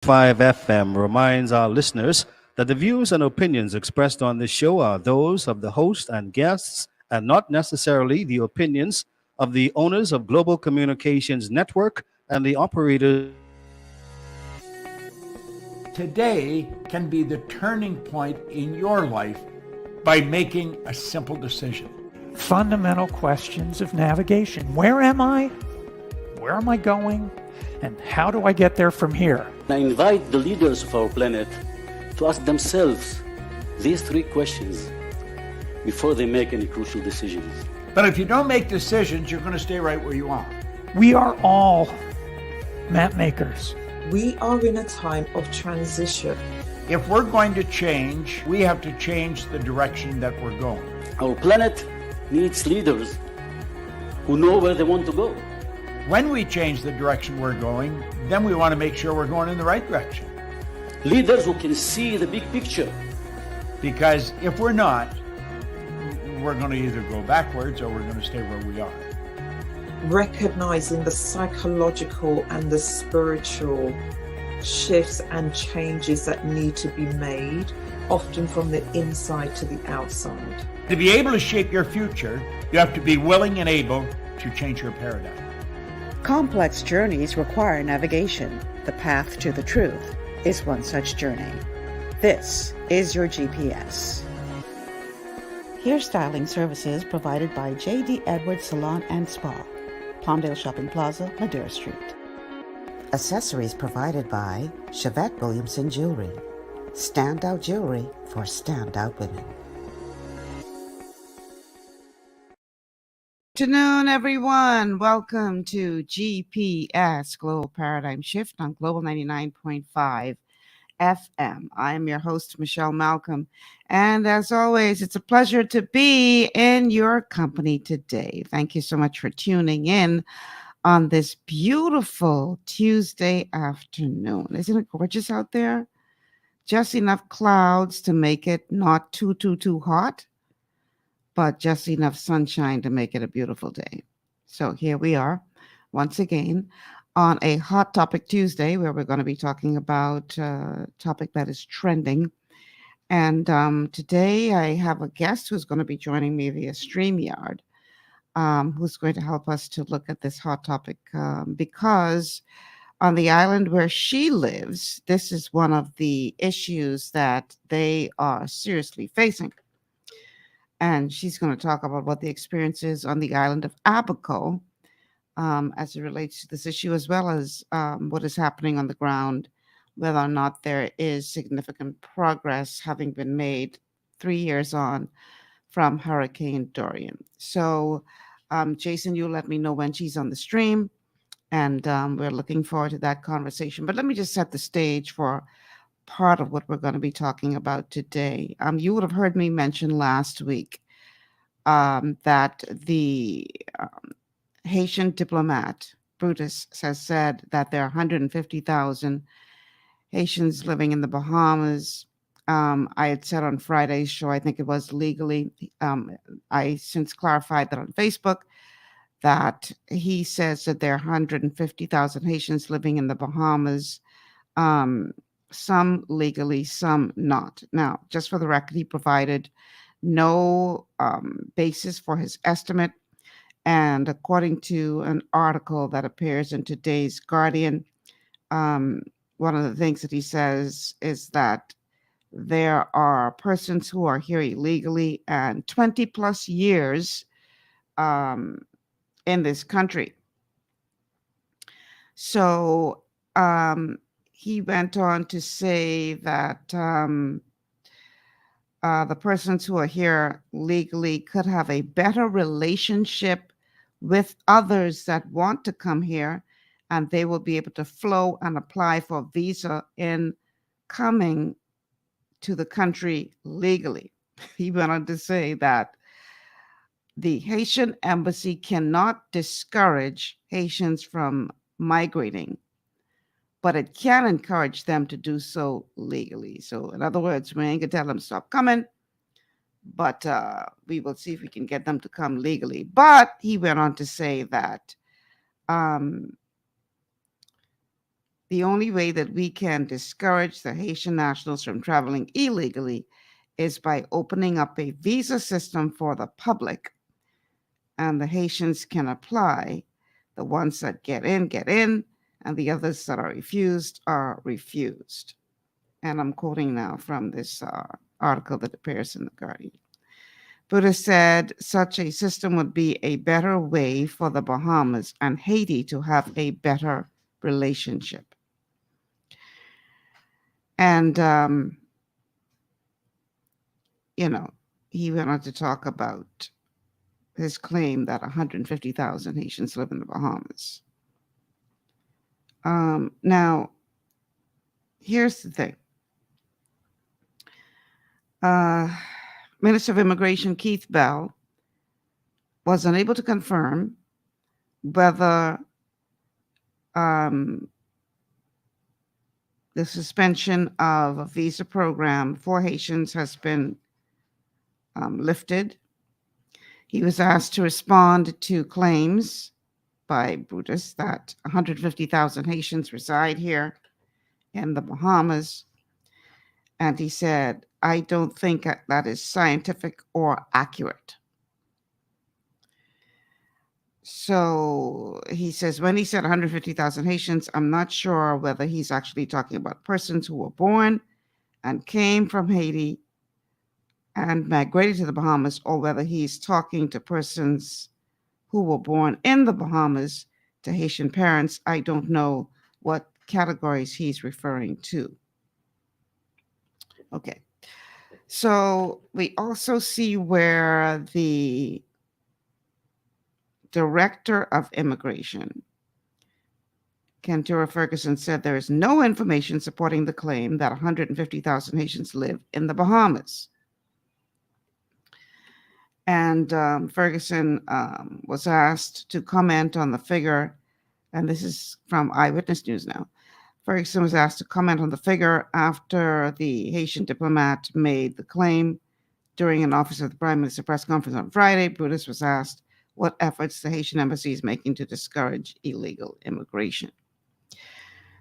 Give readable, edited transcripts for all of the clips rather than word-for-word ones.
5 FM reminds our listeners that the views and opinions expressed on this show are those of the host and guests and not necessarily the opinions of the owners of Global Communications Network and the operators of this station. Today can be the turning point in your life by making a simple decision. Fundamental questions of navigation. Where am I? Where am I going? And how do I get there from here? I invite the leaders of our planet to ask themselves these three questions before they make any crucial decisions. But if you don't make decisions, you're going to stay right where you are. We are all map makers. We are in a time of transition. If we're going to change, we have to change the direction that we're going. Our planet needs leaders who know where they want to go. When we change the direction we're going, then we want to make sure we're going in the right direction. Leaders who can see the big picture. Because if we're not, we're going to either go backwards or we're going to stay where we are. Recognizing the psychological and the spiritual shifts and changes that need to be made, often from the inside to the outside. To be able to shape your future, you have to be willing and able to change your paradigm. Complex journeys require navigation. The path to the truth is one such journey. This is your GPS. Hairstyling services provided by J.D. Edwards Salon and Spa, Palmdale Shopping Plaza, Madera Street. Accessories provided by Chevette Williamson Jewelry. Standout jewelry for standout women. Good afternoon, everyone. Welcome to GPS Global Paradigm Shift on Global 99.5 FM. I am your host, Michelle Malcolm. And as always, it's a pleasure to be in your company today. Thank you so much for tuning in on this beautiful Tuesday afternoon. Isn't it gorgeous out there? Just enough clouds to make it not too hot, but just enough sunshine to make it a beautiful day. So here we are once again on a Hot Topic Tuesday, where we're going to be talking about a topic that is trending. And today I have a guest who's going to be joining me via StreamYard, who's going to help us to look at this hot topic because on the island where she lives, this is one of the issues that they are seriously facing. And she's going to talk about what the experience is on the island of Abaco as it relates to this issue, as well as what is happening on the ground, whether or not there is significant progress having been made 3 years on from Hurricane Dorian. So, Jason, you let me know when she's on the stream, and we're looking forward to that conversation. But let me just set the stage for part of what we're going to be talking about today. You would have heard me mention last week that the Haitian diplomat, Brutus, has said that there are 150,000 Haitians living in the Bahamas. I had said on Friday's show, I think it was legally, I since clarified that on Facebook, that he says that there are 150,000 Haitians living in the Bahamas. Some legally, some not. Now, just for the record, he provided no basis for his estimate. And according to an article that appears in today's Guardian, one of the things that he says is that there are persons who are here illegally and 20 plus years in this country. So, he went on to say that the persons who are here legally could have a better relationship with others that want to come here, and they will be able to flow and apply for a visa in coming to the country legally. He went on to say that the Haitian embassy cannot discourage Haitians from migrating, but it can encourage them to do so legally. So in other words, we ain't gonna tell them to stop coming, but we will see if we can get them to come legally. But he went on to say that the only way that we can discourage the Haitian nationals from traveling illegally is by opening up a visa system for the public, and the Haitians can apply. The ones that get in, and the others that are refused. And I'm quoting now from this article that appears in The Guardian. Buddha said such a system would be a better way for the Bahamas and Haiti to have a better relationship. And, he went on to talk about his claim that 150,000 Haitians live in the Bahamas. Now, here's the thing. Minister of Immigration Keith Bell was unable to confirm whether the suspension of a visa program for Haitians has been lifted. He was asked to respond to claims by Buddhists that 150,000 Haitians reside here in the Bahamas. And he said, I don't think that is scientific or accurate. So he says, when he said 150,000 Haitians, I'm not sure whether he's actually talking about persons who were born and came from Haiti and migrated to the Bahamas, or whether he's talking to persons who were born in the Bahamas to Haitian parents. I don't know what categories he's referring to. Okay. So we also see where the Director of Immigration, Kentura Ferguson, said there is no information supporting the claim that 150,000 Haitians live in the Bahamas. And Ferguson was asked to comment on the figure, and this is from Eyewitness News now. Ferguson was asked to comment on the figure after the Haitian diplomat made the claim during an Office of the Prime Minister press conference on Friday. Brutus was asked what efforts the Haitian embassy is making to discourage illegal immigration.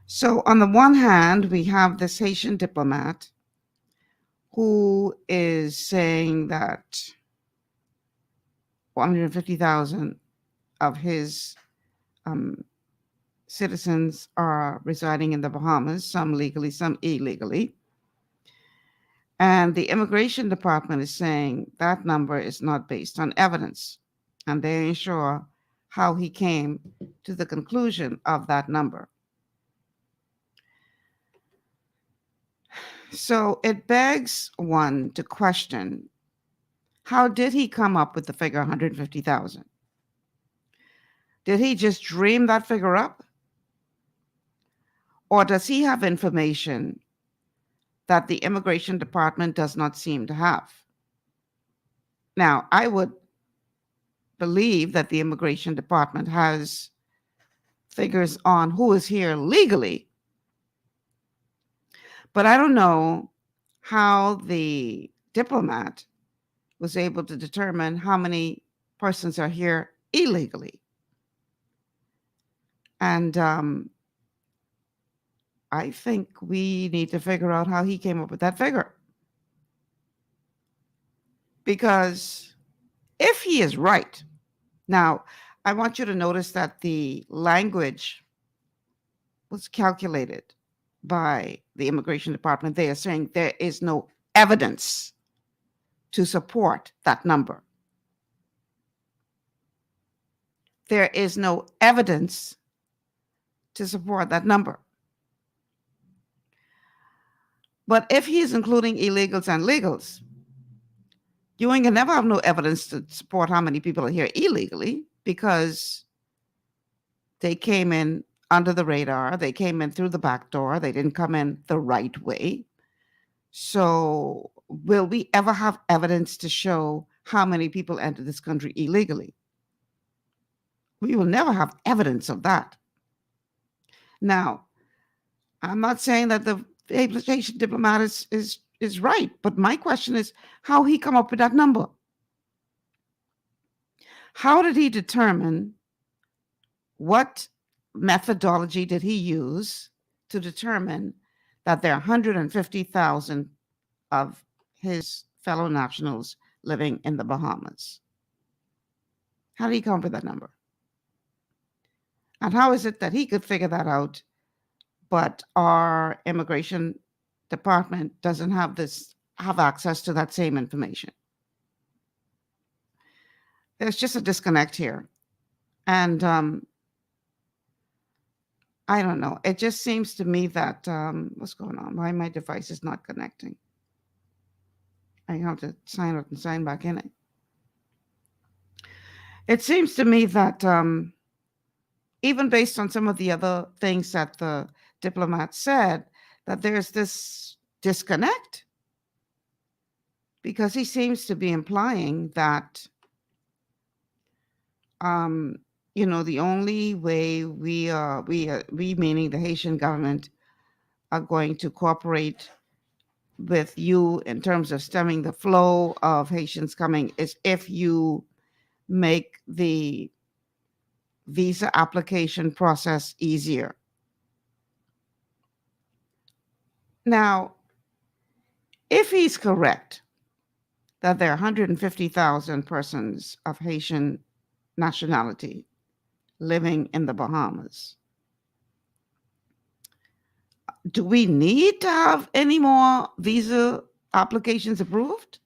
So on the one hand, we have this Haitian diplomat who is saying that 150,000 of his citizens are residing in the Bahamas, some legally, some illegally. And the immigration department is saying that number is not based on evidence. And they ain't sure how he came to the conclusion of that number. So it begs one to question, how did he come up with the figure 150,000? Did he just dream that figure up? Or does he have information that the immigration department does not seem to have? Now, I would believe that the immigration department has figures on who is here legally, but I don't know how the diplomat was able to determine how many persons are here illegally. And I think we need to figure out how he came up with that figure. Because if he is right, now I want you to notice that the language was calculated by the immigration department. They are saying there is no evidence to support that number. There is no evidence to support that number. But if he is including illegals and legals, you ain't gonna never have no evidence to support how many people are here illegally, because they came in under the radar. They came in through the back door. They didn't come in the right way. So will we ever have evidence to show how many people entered this country illegally? We will never have evidence of that. Now, I'm not saying that the Haitian diplomat is right, but my question is how he come up with that number. How did he determine, what methodology did he use to determine that there are 150,000 of his fellow nationals living in the Bahamas? How did he come up with that number? And how is it that he could figure that out, but our immigration department doesn't have access to that same information? There's just a disconnect here. And I don't know. It just seems to me that what's going on? Why my device is not connecting? I have to sign out and sign back in it. It seems to me that even based on some of the other things that the diplomat said, that there's this disconnect, because he seems to be implying that the only way we meaning the Haitian government are going to cooperate with you in terms of stemming the flow of Haitians coming is if you make the visa application process easier. Now, if he's correct that there are 150,000 persons of Haitian nationality living in the Bahamas, do we need to have any more visa applications approved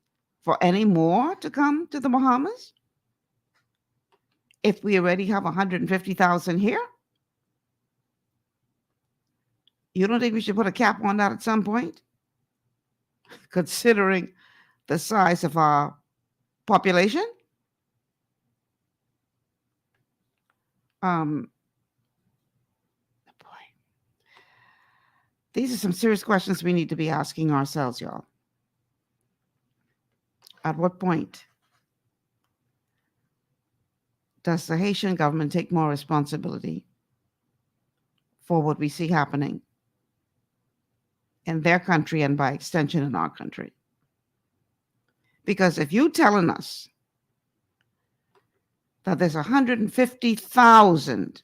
for any more to come to the Bahamas? If we already have 150,000 here? You don't think we should put a cap on that at some point? Considering the size of our population? Boy. These are some serious questions we need to be asking ourselves, y'all. At what point does the Haitian government take more responsibility for what we see happening in their country and by extension in our country? Because if you're telling us that there's 150,000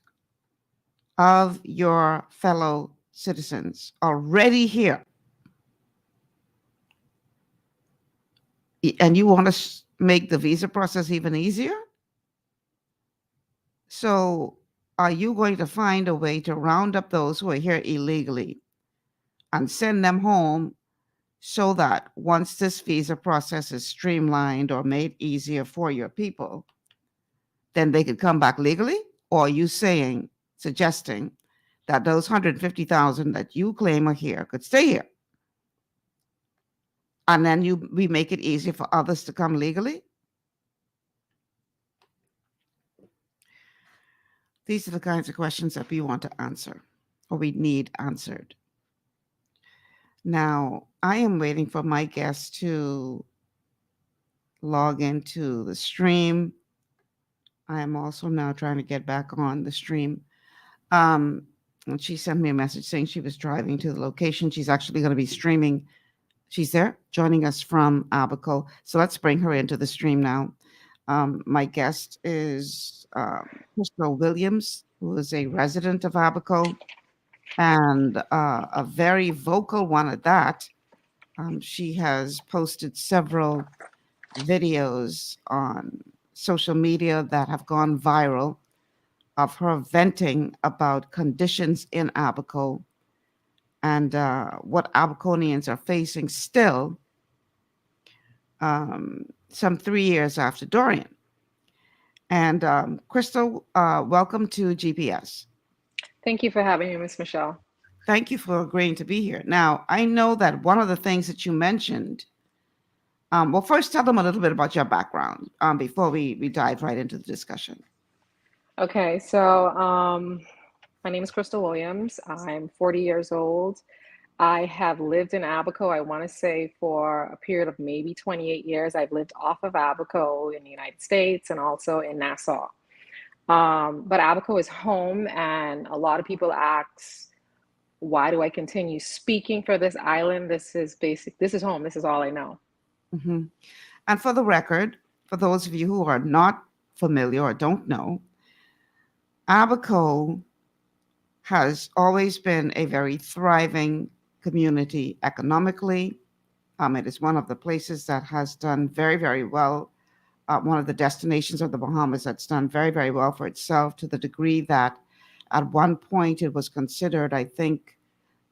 of your fellow citizens already here, and you want to make the visa process even easier, so are you going to find a way to round up those who are here illegally and send them home so that once this visa process is streamlined or made easier for your people, then they could come back legally? Or are you suggesting that those 150,000 that you claim are here could stay here? And then we make it easier for others to come legally? These are the kinds of questions that we want to answer, or we need answered. Now, I am waiting for my guest to log into the stream. I am also now trying to get back on the stream. And she sent me a message saying she was driving to the location. She's actually going to be streaming. She's there, joining us from Abaco. So let's bring her into the stream now. My guest is Crystal Williams, who is a resident of Abaco and a very vocal one at that. She has posted several videos on social media that have gone viral of her venting about conditions in Abaco and what Abaconians are facing still some 3 years after Dorian. And Crystal, welcome to GPS. Thank you for having me, Ms. Michelle. Thank you for agreeing to be here. Now, I know that one of the things that you mentioned, well, first tell them a little bit about your background before we dive right into the discussion. Okay, so my name is Crystal Williams. I'm 40 years old. I have lived in Abaco, I want to say, for a period of maybe 28 years. I've lived off of Abaco in the United States and also in Nassau. But Abaco is home, and a lot of people ask, why do I continue speaking for this island? This is home. This is all I know. Mm-hmm. And for the record, for those of you who are not familiar or don't know, Abaco has always been a very thriving community economically. It is one of the places that has done very, very well. One of the destinations of the Bahamas that's done very, very well for itself, to the degree that at one point it was considered, I think,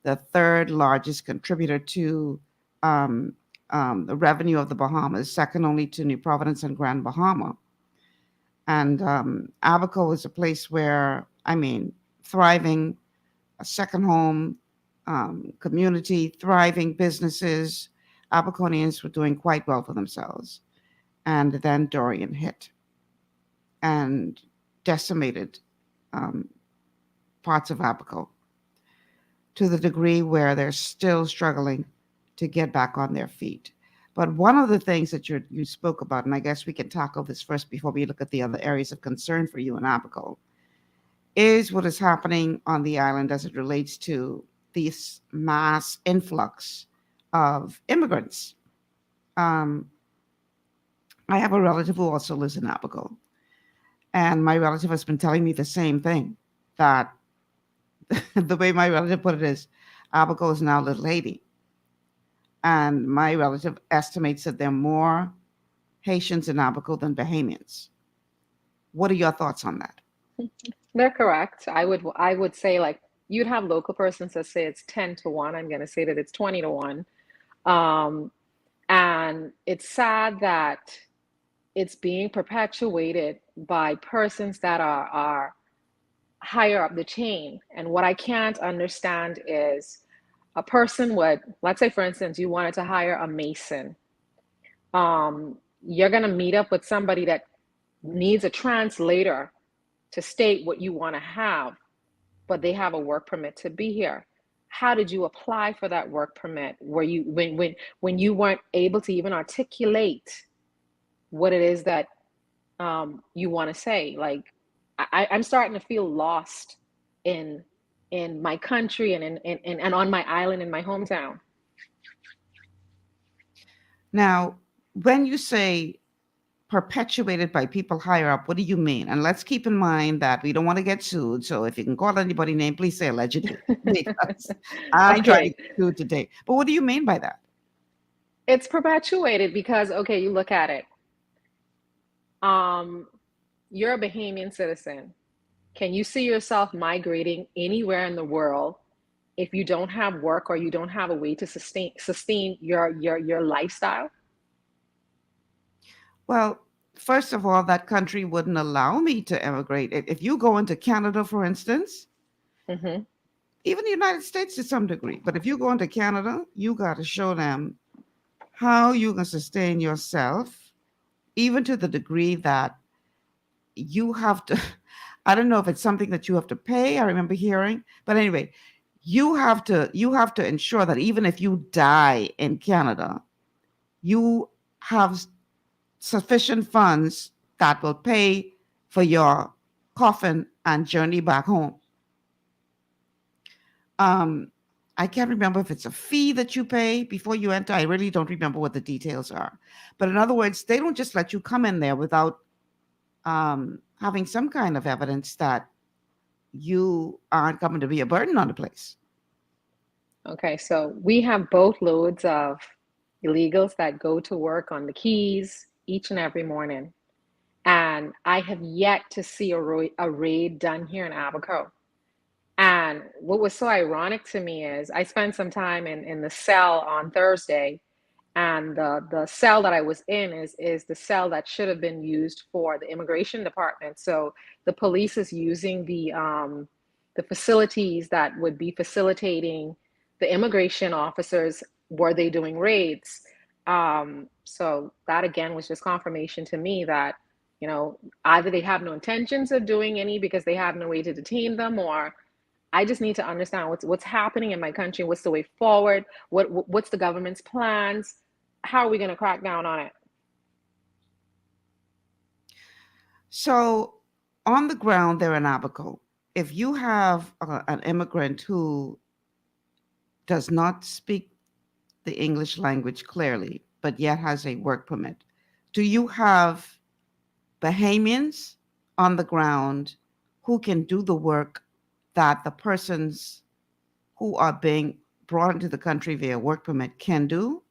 the third largest contributor to um, the revenue of the Bahamas, second only to New Providence and Grand Bahama. And Abaco is a place where, I mean, thriving, a second home community, thriving businesses. Abaconians were doing quite well for themselves. And then Dorian hit and decimated parts of Abaco to the degree where they're still struggling to get back on their feet. But one of the things that you spoke about, and I guess we can tackle this first before we look at the other areas of concern for you in Abaco, is what is happening on the island as it relates to this mass influx of immigrants. I have a relative who also lives in Abaco, and my relative has been telling me the same thing, that the way my relative put it is, Abaco is now Little Haiti. And my relative estimates that there are more Haitians in Abaco than Bahamians. What are your thoughts on that? They're correct. I would say, like, you'd have local persons that say it's 10 to 1. I'm going to say that it's 20 to 1. And it's sad that it's being perpetuated by persons that are higher up the chain. And what I can't understand is, a person would, let's say, for instance, you wanted to hire a mason. You're going to meet up with somebody that needs a translator to state what you want to have, but they have a work permit to be here. How did you apply for that work permit? Were you, when you weren't able to even articulate what it is that you want to say? Like, I'm starting to feel lost in my country and on my island in my hometown. Now, when you say perpetuated by people higher up, what do you mean? And let's keep in mind that we don't want to get sued. So if you can call anybody name, please say allegedly, because I'm trying to get sued today. But what do you mean by that? It's perpetuated because, okay, you look at it. You're a Bahamian citizen. Can you see yourself migrating anywhere in the world if you don't have work or you don't have a way to sustain your lifestyle? Well, first of all, that country wouldn't allow me to immigrate. If you go into Canada, for instance, Mm-hmm. even the United States to some degree, but if you go into Canada, you got to show them how you can sustain yourself, even to the degree that you have to, I don't know if it's something that you have to pay. I remember hearing, but anyway, you have to ensure that even if you die in Canada, you have sufficient funds that will pay for your coffin and journey back home. I can't remember if it's a fee that you pay before you enter. I really don't remember what the details are. But in other words, they don't just let you come in there without having some kind of evidence that you aren't coming to be a burden on the place. Okay, so we have boatloads of illegals that go to work on the Keys each and every morning. And I have yet to see a raid done here in Abaco. And what was so ironic to me is I spent some time in the cell on Thursday, and the cell that I was in is the cell that should have been used for the immigration department. So the police is using the facilities that would be facilitating the immigration officers were they doing raids. So that again was just confirmation to me that, you know, either they have no intentions of doing any because they have no way to detain them, or I just need to understand what's happening in my country. What's the way forward? What's the government's plans? How are we going to crack down on it? So on the ground there in Abaco, if you have an immigrant who does not speak the English language clearly, but yet has a work permit, do you have Bahamians on the ground who can do the work that the persons who are being brought into the country via work permit can do,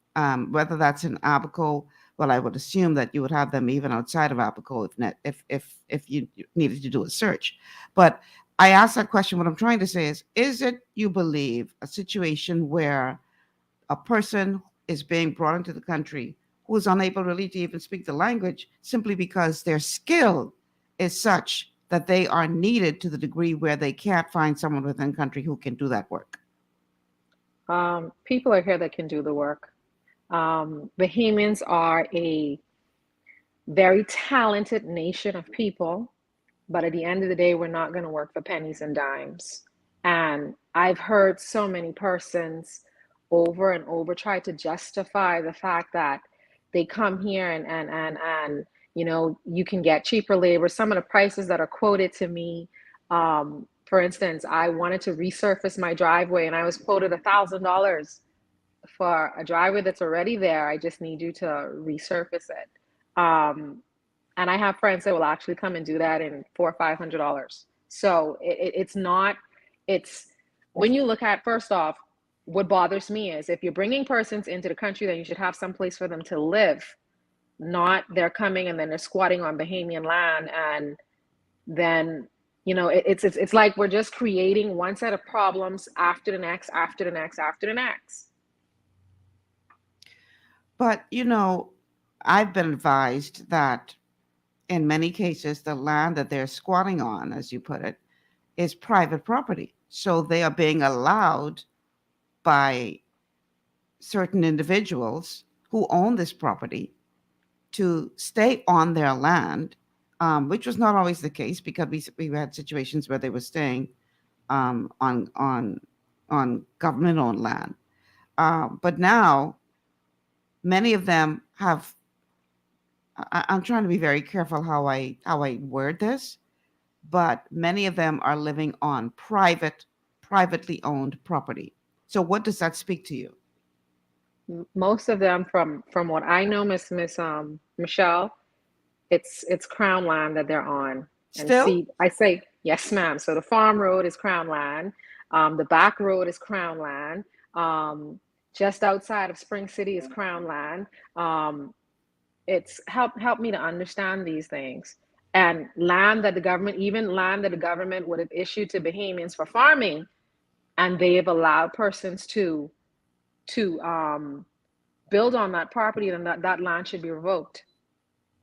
whether that's in Abaco. Well, I would assume that you would have them even outside of Abaco if you needed to do a search. But I asked that question. What I'm trying to say is it, you believe, a situation where a person is being brought into the country who is unable really to even speak the language simply because their skill is such that they are needed to the degree where they can't find someone within country who can do that work? People are here that can do the work. Bahamians are a very talented nation of people, but at the end of the day, we're not going to work for pennies and dimes. And I've heard so many persons over and over try to justify the fact that they come here and you know, you can get cheaper labor. Some of the prices that are quoted to me, for instance, I wanted to resurface my driveway and I was quoted $1,000 for a driveway that's already there. I just need you to resurface it. And I have friends that will actually come and do that in $400 or $500. So it's not, it's, when you look at, first off, what bothers me is if you're bringing persons into the country, then you should have some place for them to live, not they're coming and then they're squatting on Bahamian land. And then, you know, it's like we're just creating one set of problems after the next, after the next, after the next. But, you know, I've been advised that in many cases, the land that they're squatting on, as you put it, is private property. So they are being allowed by certain individuals who own this property to stay on their land, which was not always the case, because we had situations where they were staying on government-owned land. But now, many of them have. I'm trying to be very careful how I word this, but many of them are living on privately owned property. So what does that speak to you? Most of them, from what I know, Miss Michelle, it's Crown land that they're on. And Still? see, I say yes, ma'am. So the farm road is Crown land. The back road is Crown land. Just outside of Spring City is Crown land. It's help me to understand these things. And land that the government, even land that the government would have issued to Bahamians for farming, and they have allowed persons to build on that property, then that land should be revoked.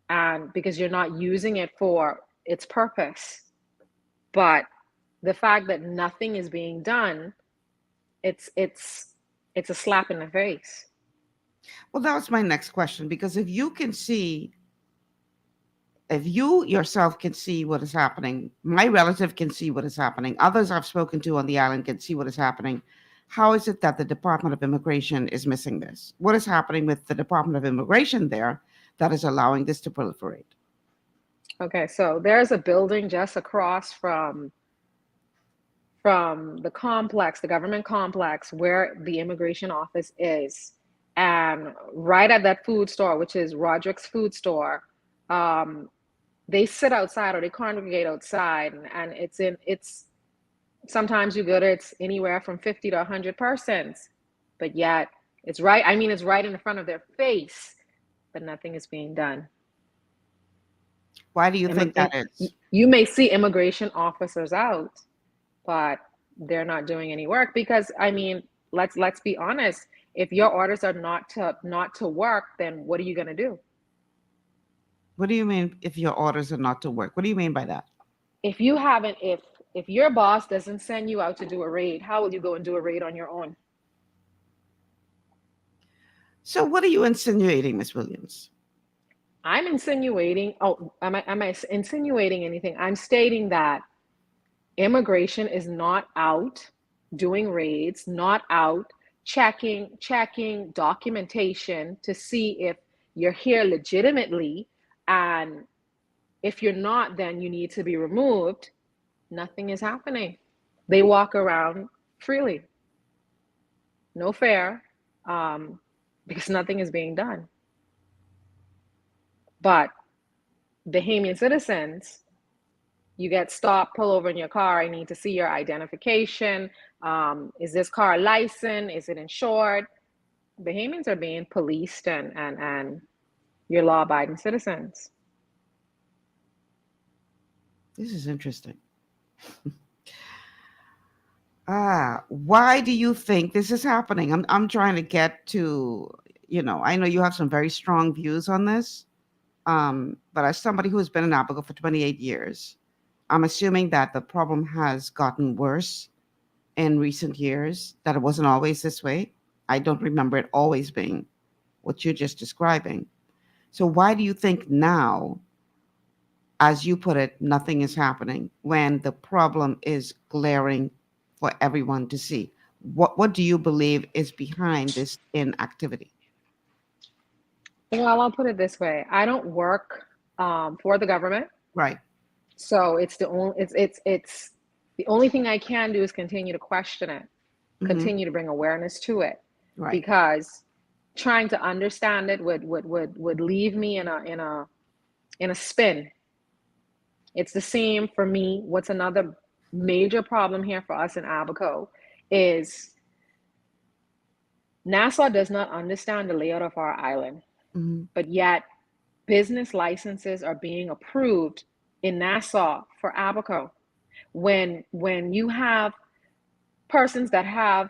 And because you're not using it for its purpose. But the fact that nothing is being done, it's a slap in the face. Well, that was my next question, because if you yourself can see what is happening, my relative can see what is happening, others I've spoken to on the island can see what is happening, how is it that the Department of Immigration is missing this? What is happening with the Department of Immigration there that is allowing this to proliferate? Okay, so there's a building just across from the complex, the government complex, where the immigration office is. And right at that food store, which is Roderick's food store, they sit outside or they congregate outside, and it's sometimes you go to, it's anywhere from 50 to 100 persons, but yet it's right. I mean, it's right in the front of their face, but nothing is being done. Why do you think that is? You may see immigration officers out, but they're not doing any work because, I mean, let's be honest. If your orders are not to work, then what are you going to do? What do you mean if your orders are not to work? What do you mean by that? If you haven't, if your boss doesn't send you out to do a raid, how will you go and do a raid on your own? So what are you insinuating, Ms. Williams? I'm insinuating, am I insinuating anything? I'm stating that immigration is not out doing raids, not out checking documentation to see if you're here legitimately. And if you're not, then you need to be removed. Nothing is happening. They walk around freely. No fair, because nothing is being done. But Bahamian citizens, You get stopped, pull over in your car. I need to see your identification. Is this car licensed? Is it insured? Bahamians are being policed and your law-abiding citizens. This is interesting. Why do you think this is happening? I'm trying to get to, I know you have some very strong views on this. But as somebody who has been in Abaco for 28 years, I'm assuming that the problem has gotten worse in recent years, that it wasn't always this way. I don't remember it always being what you're just describing. So why do you think now, as you put it, nothing is happening when the problem is glaring for everyone to see? What do you believe is behind this inactivity? Well, I'll put it this way. I don't work for the government. Right. So it's the only thing I can do is continue to question it, continue to bring awareness to it, Right. because trying to understand it would leave me in a spin. It's the same for me. What's another major problem here for us in Abaco is Nassau does not understand the layout of our island, but yet business licenses are being approved in Nassau for Abaco. When you have persons that have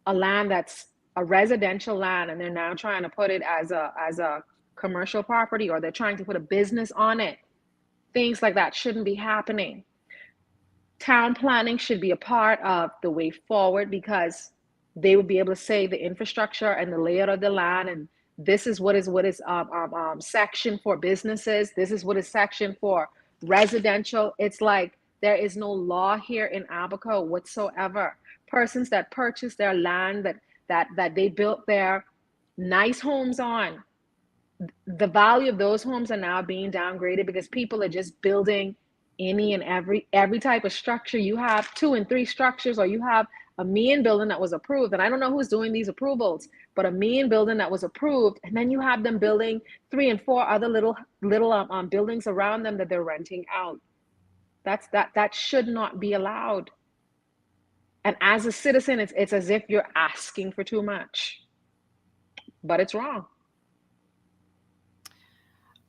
a land that's a residential land and they're now trying to put it as a commercial property, or they're trying to put a business on it, things like that shouldn't be happening. Town planning should be a part of the way forward, because they would be able to say the infrastructure and the layout of the land, and this is what is section for businesses. This is what is section for residential. It's like there is no law here in Abaco whatsoever. Persons that purchase their land that they built their nice homes on, the value of those homes are now being downgraded because people are just building any and every type of structure. You have 2 and 3 structures, or you have a mean building that was approved, and I don't know who's doing these approvals, but a mean building that was approved, and then you have them building 3 and 4 other little buildings around them that they're renting out. That should not be allowed. And as a citizen, it's as if you're asking for too much, but it's wrong.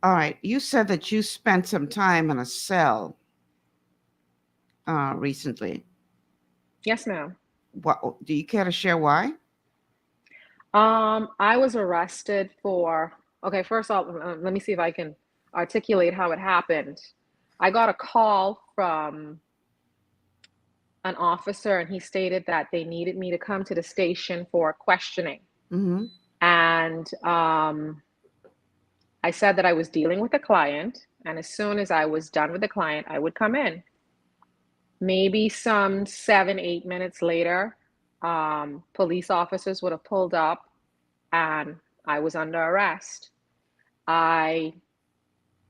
All right. You said that you spent some time in a cell recently. Yes, ma'am. What do you care to share why? I was arrested for, okay, first off, let me see if I can articulate how it happened. I got a call from an officer, and he stated that they needed me to come to the station for questioning. And I said that I was dealing with a client, and as soon as I was done with the client, I would come in. Maybe some 7-8 minutes later, police officers would have pulled up, and I was under arrest. The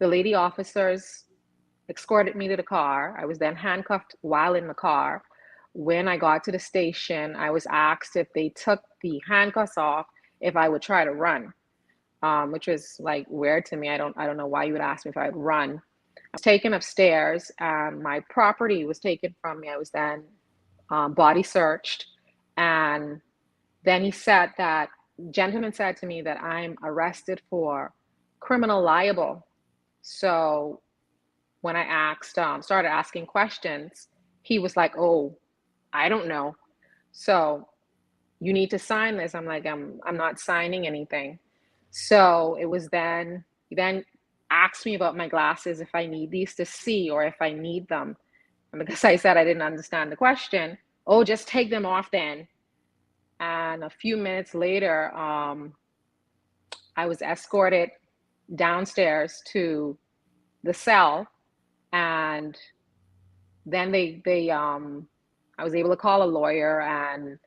lady officers escorted me to the car. I was then handcuffed while in the car. When I got to the station, I was asked if they took the handcuffs off, if I would try to run, which was like weird to me. I don't know why you would ask me if I'd run. I was taken upstairs, and my property was taken from me. I was then body searched, and then gentleman said to me that I'm arrested for criminal libel. So when I started asking questions, he was like, "Oh, I don't know. So you need to sign this." I'm like, I'm not signing anything. So it was then asked me about my glasses, if I need these to see or if I need them. And because I said I didn't understand the question, "Oh, just take them off then." And a few minutes later, I was escorted downstairs to the cell, and then I was able to call a lawyer, and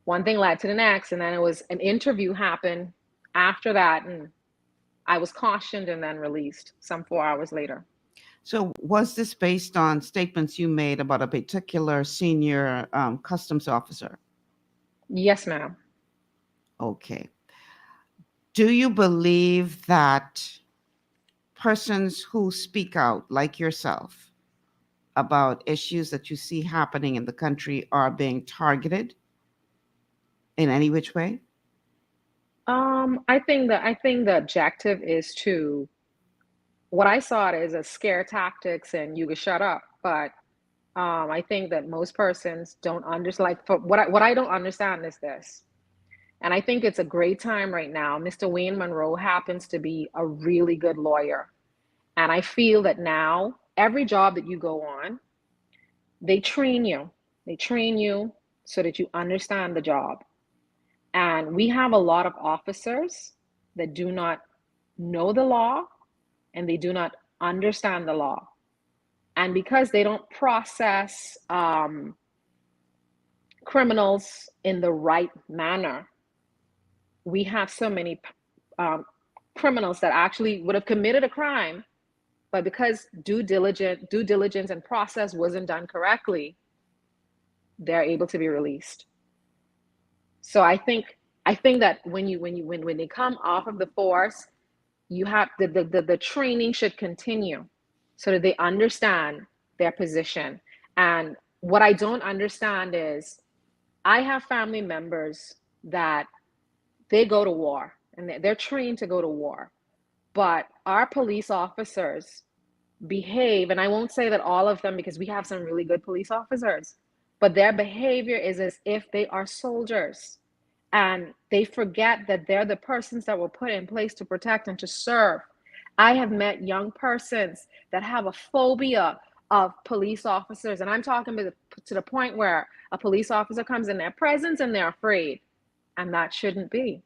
one thing led to the next, and then it was an interview happened after that, and I was cautioned and then released some 4 hours later. So was this based on statements you made about a particular senior customs officer? Yes, ma'am. Okay. Do you believe that persons who speak out, like yourself, about issues that you see happening in the country are being targeted in any which way? I think the objective is to, what I saw it as a scare tactics and you can shut up. But I think that most persons don't understand. Like, for what I don't understand is this, and I think it's a great time right now. Mr. Wayne Monroe happens to be a really good lawyer, and I feel that now every job that you go on, they train you. They train you so that you understand the job. And we have a lot of officers that do not know the law and they do not understand the law. And because they don't process criminals in the right manner, we have so many criminals that actually would have committed a crime, but because due diligence and process wasn't done correctly, they're able to be released. So I think that when they come off of the force, you have the training should continue so that they understand their position. And what I don't understand is I have family members that they go to war and they're trained to go to war, but our police officers behave, and I won't say that all of them because we have some really good police officers, but their behavior is as if they are soldiers. And they forget that they're the persons that were put in place to protect and to serve. I have met young persons that have a phobia of police officers. And I'm talking to the point where a police officer comes in their presence and they're afraid. And that shouldn't be.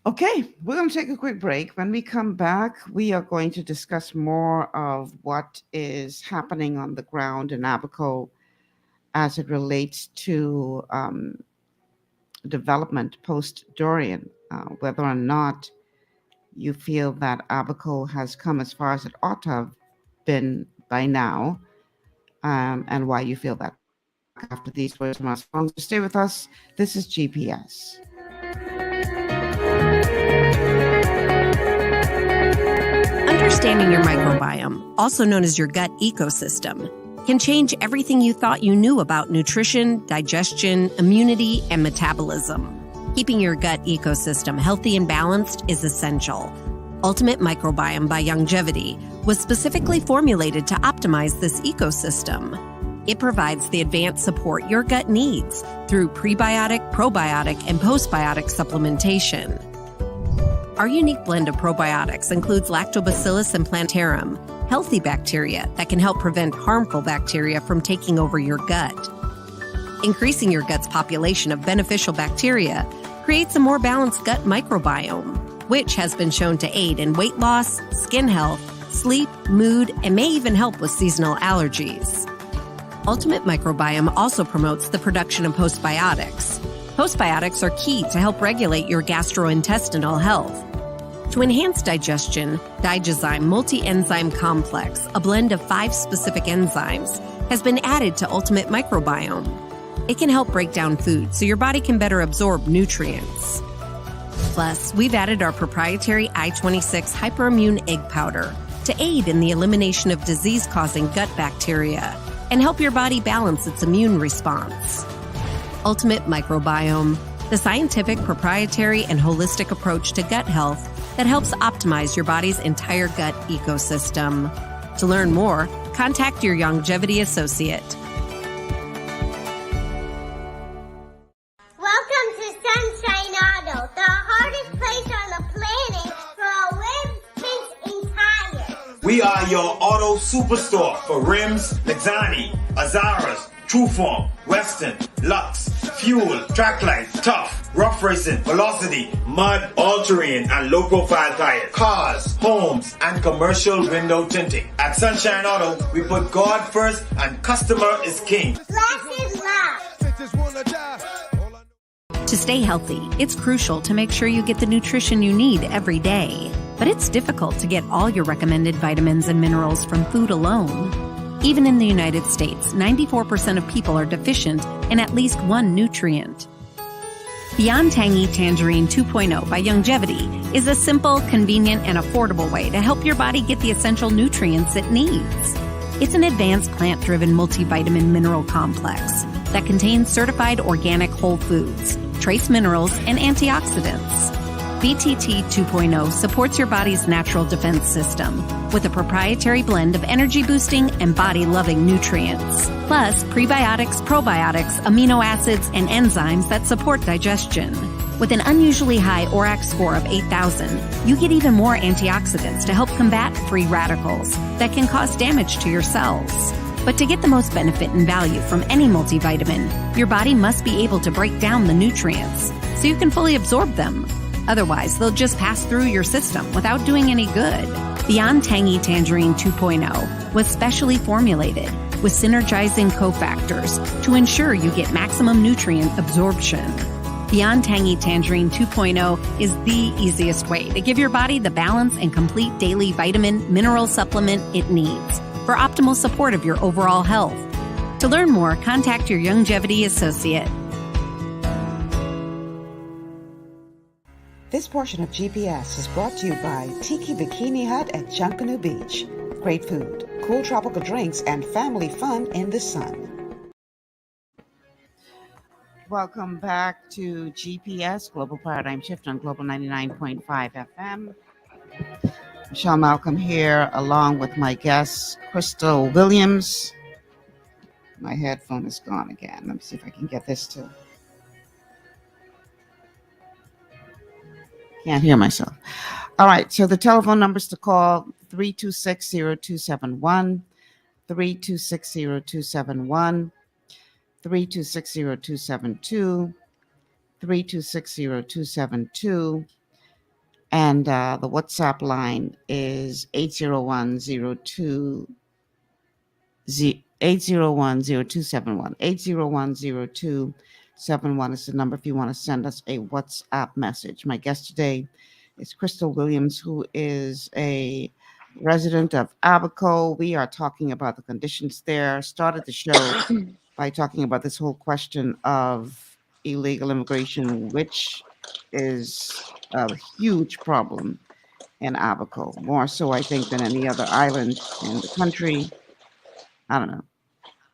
Okay, we're going to take a quick break. When we come back, we are going to discuss more of what is happening on the ground in Abaco as it relates to development post-Dorian, whether or not you feel that Abaco has come as far as it ought to have been by now, and why you feel that. After these words from our sponsors, stay with us. This is GPS. Understanding your microbiome, also known as your gut ecosystem, can change everything you thought you knew about nutrition, digestion, immunity, and metabolism. Keeping your gut ecosystem healthy and balanced is essential. Ultimate Microbiome by Longevity was specifically formulated to optimize this ecosystem. It provides the advanced support your gut needs through prebiotic, probiotic, and postbiotic supplementation. Our unique blend of probiotics includes Lactobacillus and Plantarum, healthy bacteria that can help prevent harmful bacteria from taking over your gut. Increasing your gut's population of beneficial bacteria creates a more balanced gut microbiome, which has been shown to aid in weight loss, skin health, sleep, mood, and may even help with seasonal allergies. Ultimate Microbiome also promotes the production of postbiotics. Postbiotics are key to help regulate your gastrointestinal health. To enhance digestion, Digizyme Multi-Enzyme Complex, a blend of 5 specific enzymes, has been added to Ultimate Microbiome. It can help break down food so your body can better absorb nutrients. Plus, we've added our proprietary I-26 hyperimmune egg powder to aid in the elimination of disease-causing gut bacteria and help your body balance its immune response. Ultimate Microbiome, the scientific, proprietary, and holistic approach to gut health that helps optimize your body's entire gut ecosystem. To learn more, contact your Longevity associate. Welcome to Sunshine Auto, the hardest place on the planet for a rim, fence, and tires. We are your auto superstore for rims, Lexani, Azaras, Trueform, Western, Lux, Fuel, Tracklight, Tough, Rough Racing, Velocity, Mud, All-Terrain, and low-profile tires, cars, homes, and commercial window tinting. At Sunshine Auto, we put God first and customer is king. Glasses love. To stay healthy, it's crucial to make sure you get the nutrition you need every day. But it's difficult to get all your recommended vitamins and minerals from food alone. Even in the United States, 94% of people are deficient in at least one nutrient. Beyond Tangy Tangerine 2.0 by Longevity is a simple, convenient, and affordable way to help your body get the essential nutrients it needs. It's an advanced plant-driven multivitamin mineral complex that contains certified organic whole foods, trace minerals, and antioxidants. BTT 2.0 supports your body's natural defense system with a proprietary blend of energy-boosting and body-loving nutrients, plus prebiotics, probiotics, amino acids, and enzymes that support digestion. With an unusually high ORAC score of 8,000, you get even more antioxidants to help combat free radicals that can cause damage to your cells. But to get the most benefit and value from any multivitamin, your body must be able to break down the nutrients so you can fully absorb them. Otherwise, they'll just pass through your system without doing any good. Beyond Tangy Tangerine 2.0 was specially formulated with synergizing cofactors to ensure you get maximum nutrient absorption. Beyond Tangy Tangerine 2.0 is the easiest way to give your body the balance and complete daily vitamin mineral supplement it needs for optimal support of your overall health. To learn more, contact your Longevity associate. This portion of GPS is brought to you by Tiki Bikini Hut at Junkanoo Beach. Great food, cool tropical drinks, and family fun in the sun. Welcome back to GPS, Global Paradigm Shift on Global 99.5 FM. Michelle Malcolm here, along with my guest, Crystal Williams. My headphone is gone again. Let me see if I can get this to... Can't hear myself. All right, so the telephone numbers to call, 326-0271, 326-0271, 326-0272, 326-0272, and the WhatsApp line is 801-0271, 801-0271 is the number if you want to send us a WhatsApp message. My guest today is Crystal Williams, who is a resident of Abaco. We are talking about the conditions there. Started the show by talking about this whole question of illegal immigration, which is a huge problem in Abaco, more so, I think, than any other island in the country. I don't know.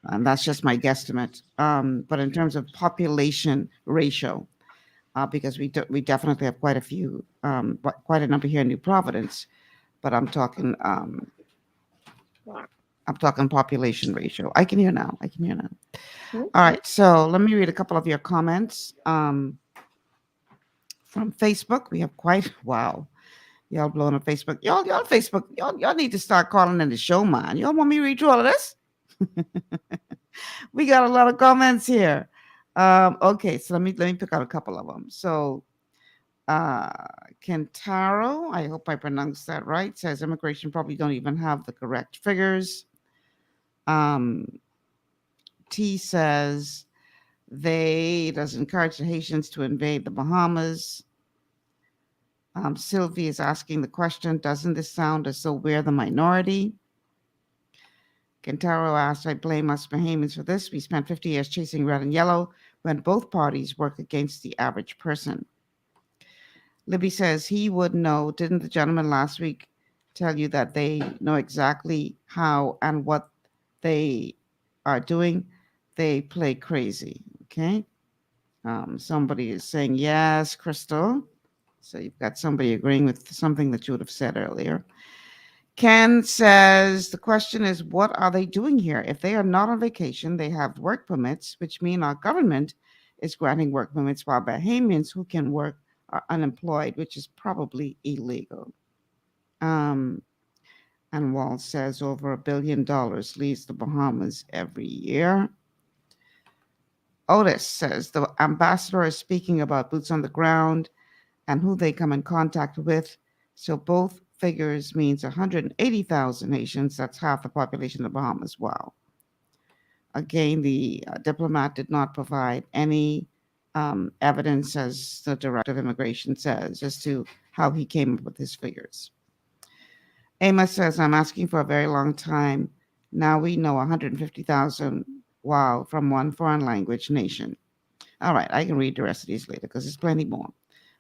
And that's just my guesstimate. But in terms of population ratio, because we definitely have quite a number here in New Providence, but I'm talking population ratio. I can hear now. All right, so let me read a couple of your comments from Facebook. We have wow. Y'all blowing up Facebook. Y'all Facebook. Y'all need to start calling in the show, man. Y'all want me to read through all of this? We got a lot of comments here. Okay, so let me pick out a couple of them. So Kentaro, I hope I pronounced that right, says immigration probably don't even have the correct figures. T says does encourage the Haitians to invade the Bahamas. Sylvie is asking the question, doesn't this sound as though we're the minority? Kentaro asked, I blame us Bahamians for this. We spent 50 years chasing red and yellow when both parties work against the average person. Libby says he would know. Didn't the gentleman last week tell you that they know exactly how and what they are doing? They play crazy. Okay. Somebody is saying, yes, Crystal. So you've got somebody agreeing with something that you would have said earlier. Ken says, the question is, what are they doing here? If they are not on vacation, they have work permits, which mean our government is granting work permits while Bahamians who can work are unemployed, which is probably illegal. And Wall says over $1 billion leaves the Bahamas every year. Otis says the ambassador is speaking about boots on the ground and who they come in contact with. So both figures means 180,000 Haitians. That's half the population of the Bahamas. Wow. Again, the diplomat did not provide any evidence, as the director of immigration says, as to how he came up with his figures. Amos says, I'm asking for a very long time. Now we know 150,000, wow, from one foreign language nation. All right, I can read the rest of these later because there's plenty more.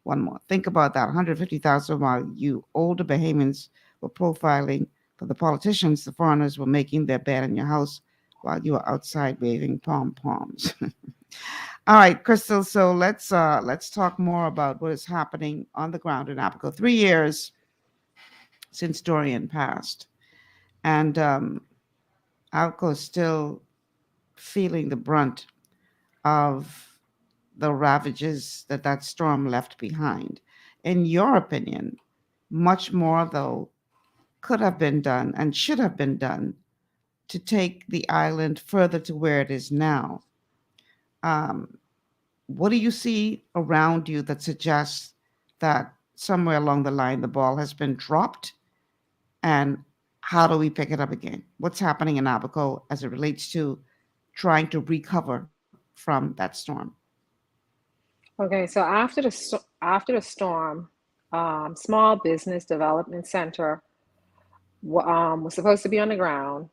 One more. Think about that. 150,000 while you older Bahamians were profiling for the politicians, the foreigners were making their bed in your house while you were outside waving pom-poms. All right, Crystal. So let's talk more about what is happening on the ground in Abaco. 3 years since Dorian passed, and Abaco is still feeling the brunt of the ravages that storm left behind. In your opinion, much more though could have been done and should have been done to take the island further to where it is now. Um, what do you see around you that suggests that somewhere along the line the ball has been dropped, and how do we pick it up again? What's happening in Abaco as it relates to trying to recover from that storm? Okay, so after the storm, Small Business Development Center was supposed to be on the ground,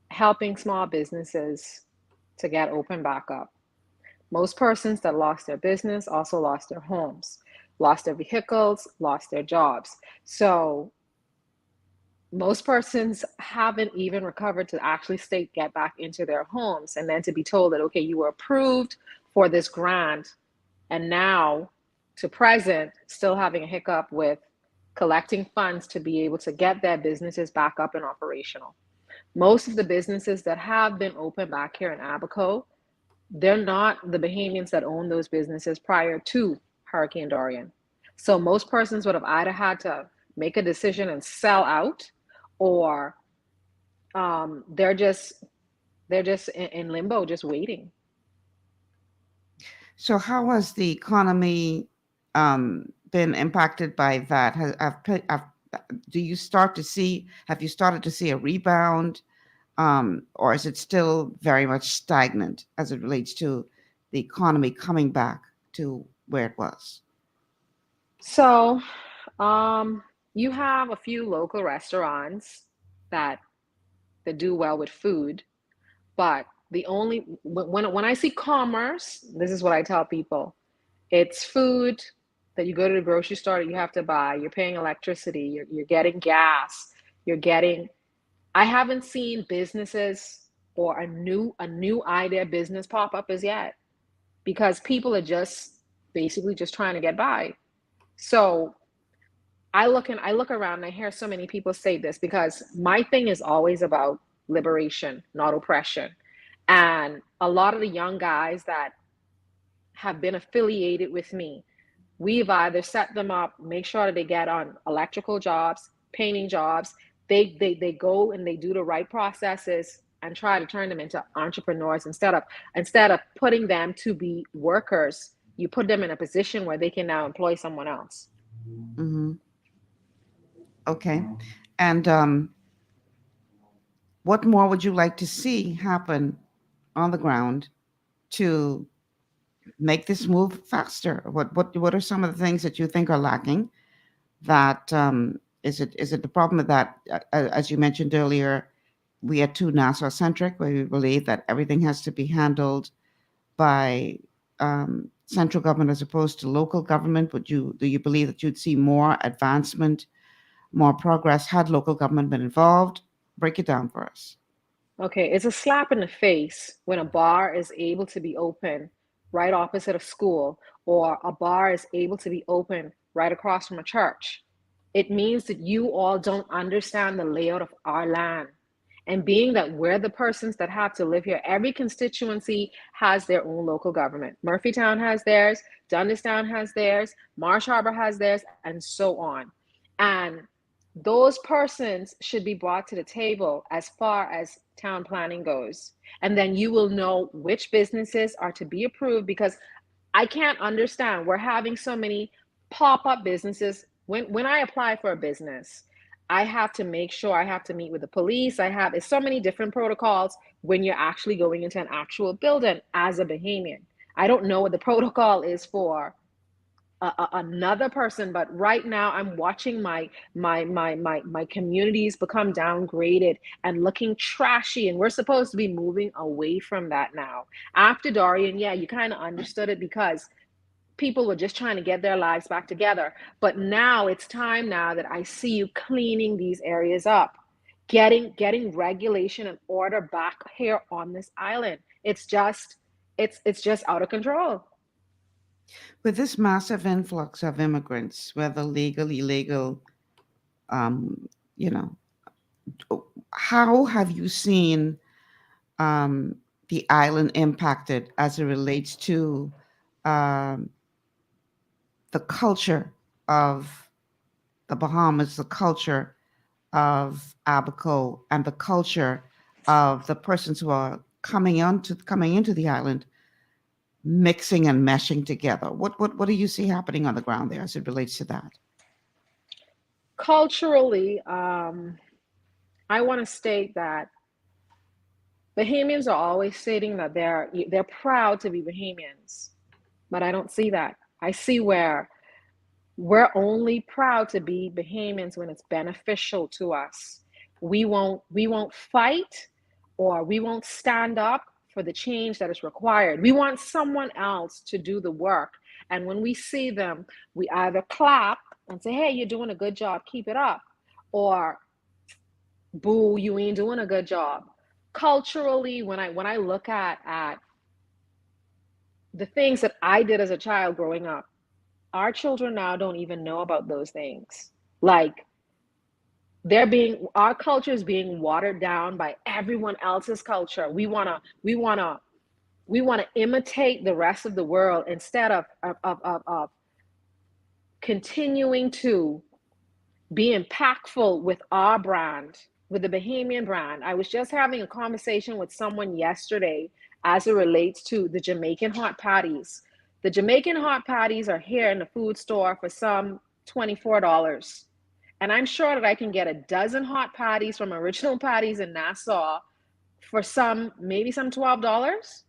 helping small businesses to get open back up. Most persons that lost their business also lost their homes, lost their vehicles, lost their jobs. So most persons haven't even recovered to actually get back into their homes, and then to be told that, okay, you were approved for this grant, and now to present still having a hiccup with collecting funds to be able to get their businesses back up and operational. Most of the businesses that have been open back here in Abaco, they're not the Bahamians that own those businesses prior to Hurricane Dorian. So most persons would have either had to make a decision and sell out, or they're just in limbo, just waiting. So how has the economy been impacted by that? Do you start to see? Have you started to see a rebound, or is it still very much stagnant as it relates to the economy coming back to where it was? So, you have a few local restaurants that do well with food, but the only when I see commerce, this is what I tell people: it's food that you go to the grocery store that you have to buy. You're paying electricity. You're getting gas. I haven't seen businesses or a new idea business pop up as yet, because people are just basically just trying to get by. So I look around and I hear so many people say this, because my thing is always about liberation, not oppression. And a lot of the young guys that have been affiliated with me, we've either set them up, make sure that they get on electrical jobs, painting jobs. They go and they do the right processes and try to turn them into entrepreneurs instead of putting them to be workers. You put them in a position where they can now employ someone else. Mm-hmm. Okay. And what more would you like to see happen on the ground to make this move faster? What are some of the things that you think are lacking? That is it the problem that, as you mentioned earlier, we are too Nassau-centric, where we believe that everything has to be handled by central government as opposed to local government? Do you believe that you'd see more advancement, more progress had local government been involved? Break it down for us. Okay, it's a slap in the face when a bar is able to be open right opposite a school, or a bar is able to be open right across from a church. It means that you all don't understand the layout of our land. And being that we're the persons that have to live here, every constituency has their own local government. Murphytown has theirs, Dundastown has theirs, Marsh Harbor has theirs, and so on. And those persons should be brought to the table as far as town planning goes. And then you will know which businesses are to be approved, because I can't understand, we're having so many pop-up businesses. When I apply for a business, I have to make sure I have to meet with the police. It's so many different protocols when you're actually going into an actual building as a Bahamian. I don't know what the protocol is for another person, but right now I'm watching my communities become downgraded and looking trashy, and we're supposed to be moving away from that now. After Dorian, yeah, you kind of understood it because people were just trying to get their lives back together. But now it's time now that I see you cleaning these areas up, getting regulation and order back here on this island. It's just out of control. With this massive influx of immigrants, whether legal, illegal, you know, how have you seen the island impacted as it relates to um, the culture of the Bahamas, the culture of Abaco, and the culture of the persons who are coming into the island, mixing and meshing together? What do you see happening on the ground there as it relates to that? Culturally, I want to state that Bahamians are always stating that they're proud to be Bahamians, but I don't see that. I see where we're only proud to be Bahamians when it's beneficial to us. We won't fight, or we won't stand up for the change that is required. We want someone else to do the work. And when we see them, we either clap and say, hey, you're doing a good job, keep it up, or boo, you ain't doing a good job. Culturally, when I look at the things that I did as a child growing up, our children now don't even know about those things. Like, our culture is being watered down by everyone else's culture. We wanna imitate the rest of the world instead of continuing to be impactful with our brand, with the Bahamian brand. I was just having a conversation with someone yesterday as it relates to the Jamaican hot patties. The Jamaican hot patties are here in the food store for some $24. And I'm sure that I can get a dozen hot patties from Original Patties in Nassau for maybe some $12.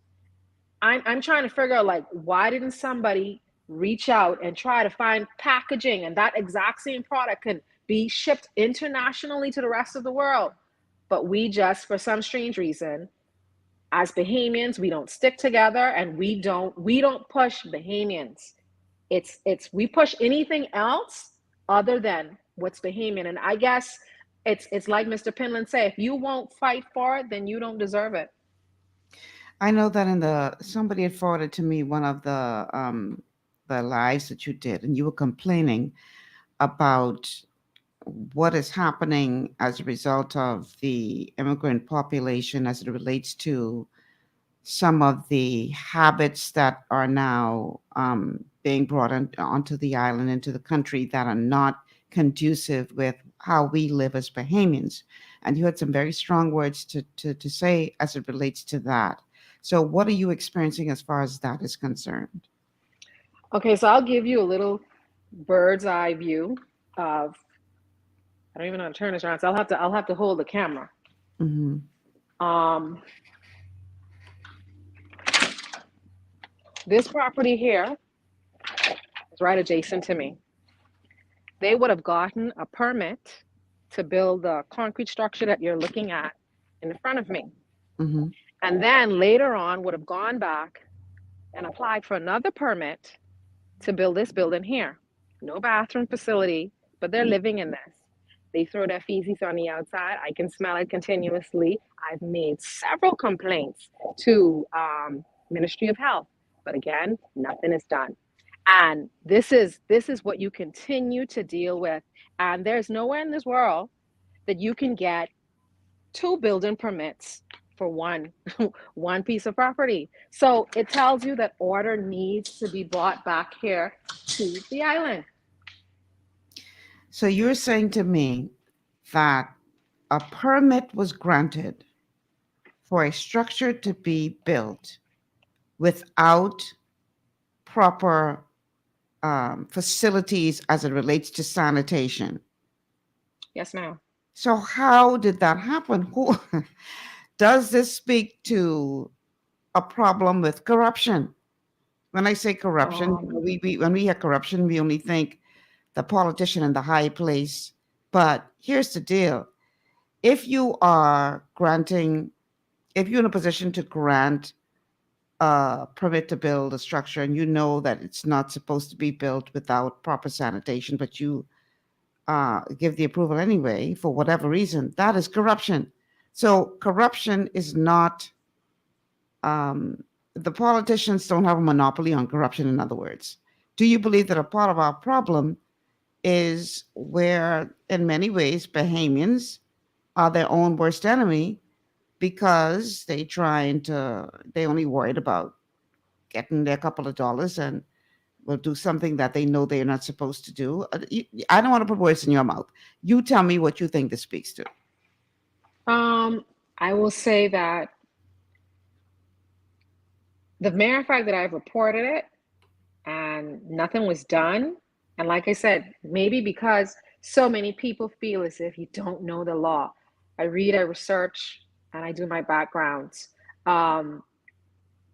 I'm trying to figure out, like, why didn't somebody reach out and try to find packaging, and that exact same product can be shipped internationally to the rest of the world? But we just, for some strange reason, as Bahamians, we don't stick together, and we don't push Bahamians. We push anything else other than what's Bahamian. And I guess it's like Mr. Pinland say, if you won't fight for it, then you don't deserve it. I know that somebody had forwarded to me one of the lives that you did, and you were complaining about what is happening as a result of the immigrant population as it relates to some of the habits that are now being brought onto the island, into the country, that are not conducive with how we live as Bahamians. And you had some very strong words to say as it relates to that. So what are you experiencing as far as that is concerned? Okay, so I'll give you a little bird's eye view of, I don't even know how to turn this around, so I'll have to hold the camera. Mm-hmm. This property here is right adjacent to me. They would have gotten a permit to build the concrete structure that you're looking at in front of me. Mm-hmm. And then later on would have gone back and applied for another permit to build this building here. No bathroom facility, but they're living in this. They throw their feces on the outside. I can smell it continuously. I've made several complaints to Ministry of Health, but again, nothing is done. And this is what you continue to deal with. And there's nowhere in this world that you can get 2 building permits for one piece of property. So it tells you that order needs to be brought back here to the island. So you're saying to me that a permit was granted for a structure to be built without proper facilities as it relates to sanitation. Yes, ma'am. So how did that happen? Who does this speak to a problem with corruption? When I say corruption, we when we hear corruption, we only think the politician in the high place. But here's the deal: if you are granting, if you're in a position to grant a permit to build a structure, and you know that it's not supposed to be built without proper sanitation, but you give the approval anyway for whatever reason, that is corruption. So corruption is not. The politicians don't have a monopoly on corruption. In other words, do you believe that a part of our problem is where, in many ways, Bahamians are their own worst enemy because they only worried about getting their couple of dollars and will do something that they know they're not supposed to do. I don't want to put words in your mouth. You tell me what you think this speaks to. I will say that the mere fact that I've reported it and nothing was done, and like I said, maybe because so many people feel as if you don't know the law. I read, I research, and I do my backgrounds. From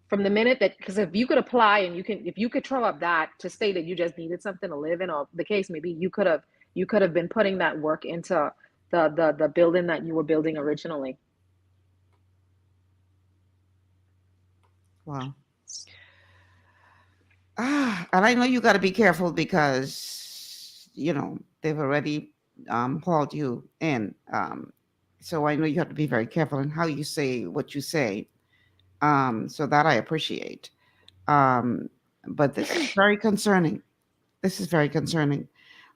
the minute that, because if you could apply and if you could throw up that to say that you just needed something to live in, or the case maybe you could have been putting that work into the building that you were building originally. Wow. And I know you got to be careful because, they've already hauled you in. So I know you have to be very careful in how you say what you say. So that I appreciate. But this is very concerning. This is very concerning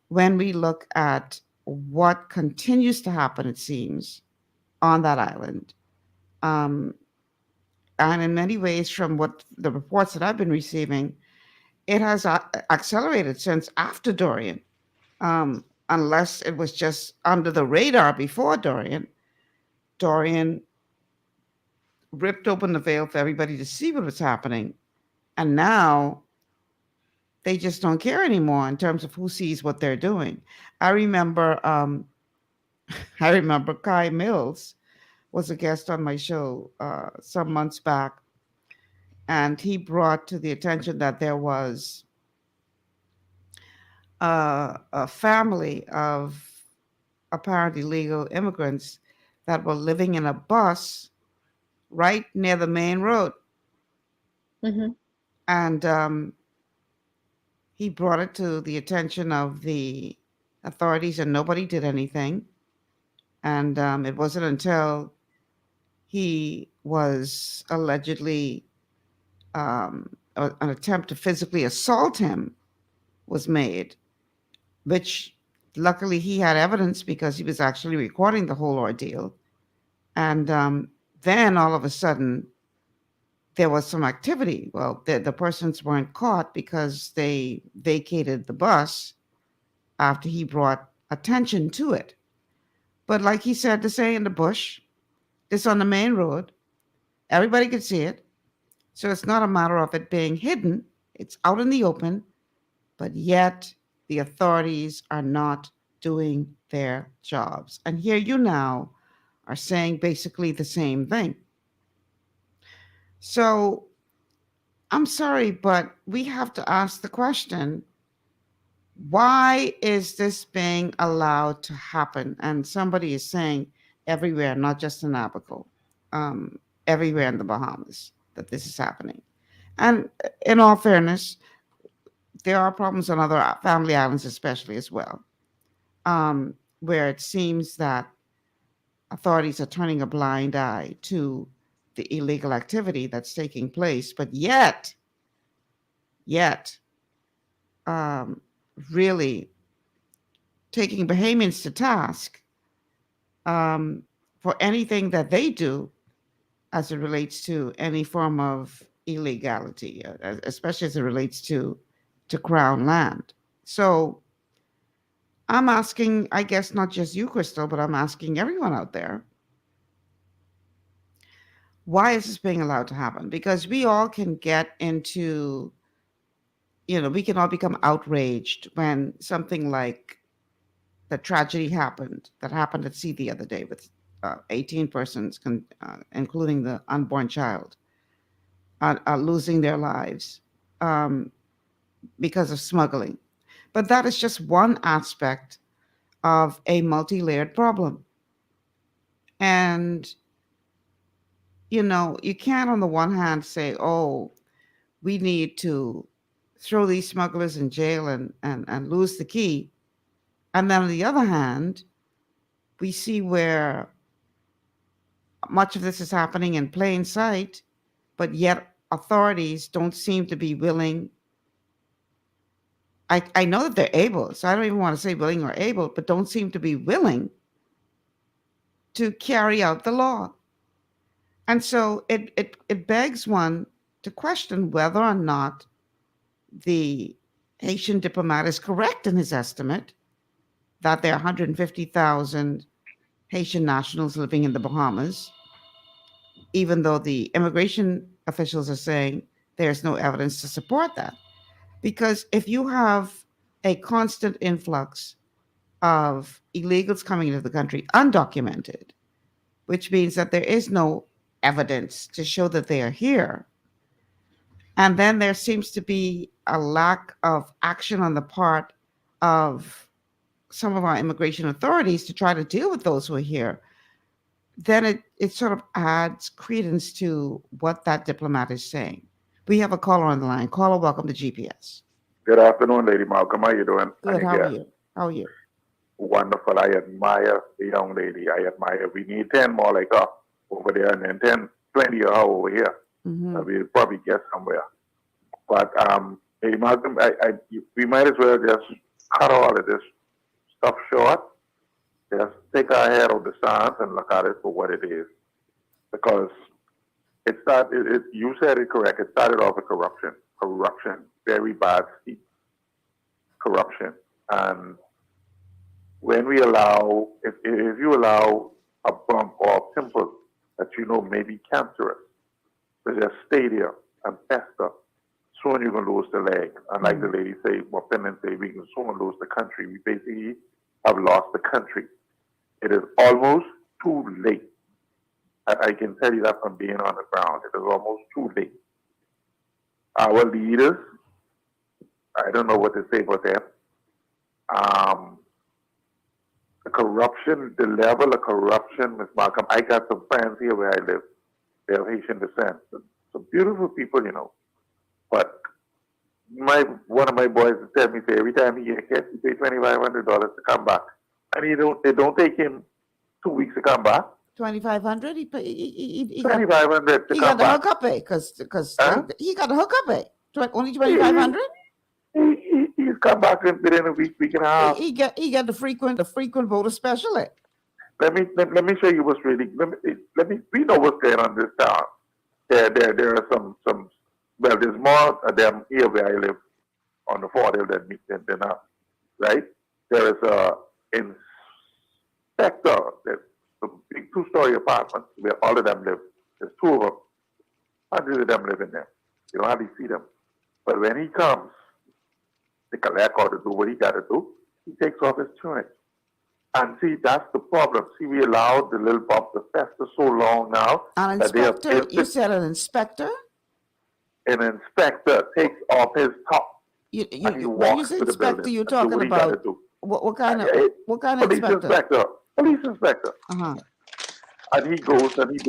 when we look at what continues to happen, it seems, on that island. And in many ways, from what the reports that I've been receiving, it has accelerated since after Dorian, unless it was just under the radar before Dorian. Dorian ripped open the veil for everybody to see what was happening. And now they just don't care anymore in terms of who sees what they're doing. I remember Kai Mills was a guest on my show some months back, and he brought to the attention that there was a family of apparently legal immigrants that were living in a bus right near the main road. Mm-hmm. And he brought it to the attention of the authorities, and nobody did anything. And it wasn't until he was allegedly an attempt to physically assault him was made, which luckily he had evidence because he was actually recording the whole ordeal. And then all of a sudden, there was some activity. Well, the persons weren't caught because they vacated the bus after he brought attention to it. But like he said to say in the bush, it's on the main road. Everybody could see it. So it's not a matter of it being hidden. It's out in the open, but yet the authorities are not doing their jobs. And here you now are saying basically the same thing. So I'm sorry, but we have to ask the question, why is this being allowed to happen? And somebody is saying everywhere, not just in Abaco, everywhere in the Bahamas, that this is happening. And in all fairness, there are problems on other family islands, especially as well, where it seems that authorities are turning a blind eye to the illegal activity that's taking place, but yet, really taking Bahamians to task for anything that they do as it relates to any form of illegality, especially as it relates to Crown land. So I'm asking, I guess, not just you, Crystal, but I'm asking everyone out there, why is this being allowed to happen? Because we all can get into, we can all become outraged when something like the tragedy that happened at sea the other day with 18 persons, including the unborn child, are losing their lives. because of smuggling. But that is just one aspect of a multi-layered problem. And, you can't on the one hand say, oh, we need to throw these smugglers in jail and lose the key. And then on the other hand, we see where much of this is happening in plain sight, but yet authorities don't seem to be willing. I know that they're able, so I don't even want to say willing or able, but don't seem to be willing to carry out the law. And so it begs one to question whether or not the Haitian diplomat is correct in his estimate that there are 150,000 Haitian nationals living in the Bahamas, even though the immigration officials are saying there's no evidence to support that. Because if you have a constant influx of illegals coming into the country undocumented, which means that there is no evidence to show that they are here, and then there seems to be a lack of action on the part of some of our immigration authorities to try to deal with those who are here, then it sort of adds credence to what that diplomat is saying. We have a caller on the line. Caller, welcome to GPS. Good afternoon, Lady Malcolm. How you doing? Good. How are you? How are you? Wonderful. I admire the young lady. I admire. We need 10 more like her over there, and then 10, 20 of her over here. Mm-hmm. We'll probably get somewhere. But Lady Malcolm, we might as well just cut all of this stuff short. Just take our head out the sands and look at it for what it is. Because you said it correct. It started off with corruption. Corruption. Very bad steep. Corruption. And when we allow, if you allow a bump or a pimple that you know may be cancerous, to just stay there and fester, soon you're going to lose the leg. And like the lady say, what Penman say, we can soon lose the country. We basically have lost the country. It is almost too late. I can tell you that from being on the ground. It is almost too late. Our leaders, I don't know what to say about them. The corruption, the level of corruption, Ms. Malcolm, I got some friends here where I live. They're of Haitian descent. Some beautiful people, you know. But one of my boys tell me, say, every time he gets, he pay $2,500 to come back. And it don't take him 2 weeks to come back. $2,500? He $2,500 to come back. Hook up because he got the hook up only $2,500. He's come back within a week and a half. He got the frequent voter special. Let me show you what's really. We know what's going on in this town. There are some. Well, there's more of them here where I live on the Fort Hill than us, right? There is a inspector. There's a big 2-story apartment where all of them live. There's 2 of them. Hundreds of them live in there. You don't hardly see them. But when he comes to collect or to do what he got to do, he takes off his tunic. And see, that's the problem. See, we allowed the little bump to fester so long now. An inspector? You said an inspector? An inspector takes off his top. When you say inspector, you're talking about what kind of inspector? Police inspector. Uh-huh. And he goes and he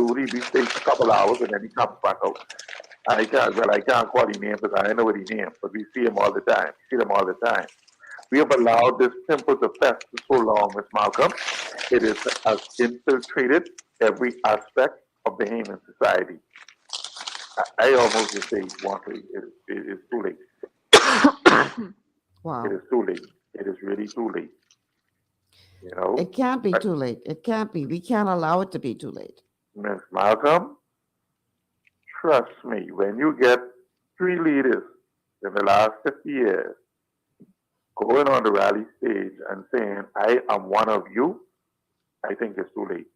stays a couple hours and then he comes back out. And I can't call his name because I don't know what his name, but we see him all the time. We have allowed this pimple to fester so long, Ms. Malcolm. It has infiltrated every aspect of Bahamian society. I almost just say, it is too late. Wow. It is too late. It is really too late. You know? It can't be too late. It can't be. We can't allow it to be too late. Ms. Malcolm, trust me, when you get 3 leaders in the last 50 years going on the rally stage and saying, I am one of you, I think it's too late.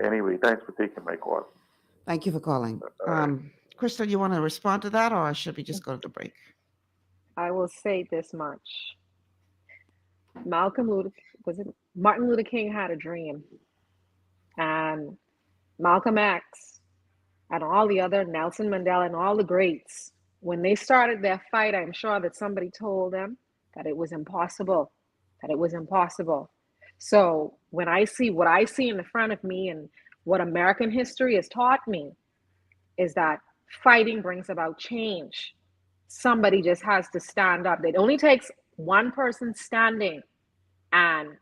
Anyway, thanks for taking my call. Thank you for calling. Crystal, you want to respond to that, or should we just go to the break? I will say this much. Martin Luther King had a dream, and Malcolm X and all the other Nelson Mandela and all the greats, when they started their fight, I'm sure that somebody told them that it was impossible, that it was impossible. So when I see what I see in the front of me and what American history has taught me is that fighting brings about change. Somebody just has to stand up. It only takes one person standing. And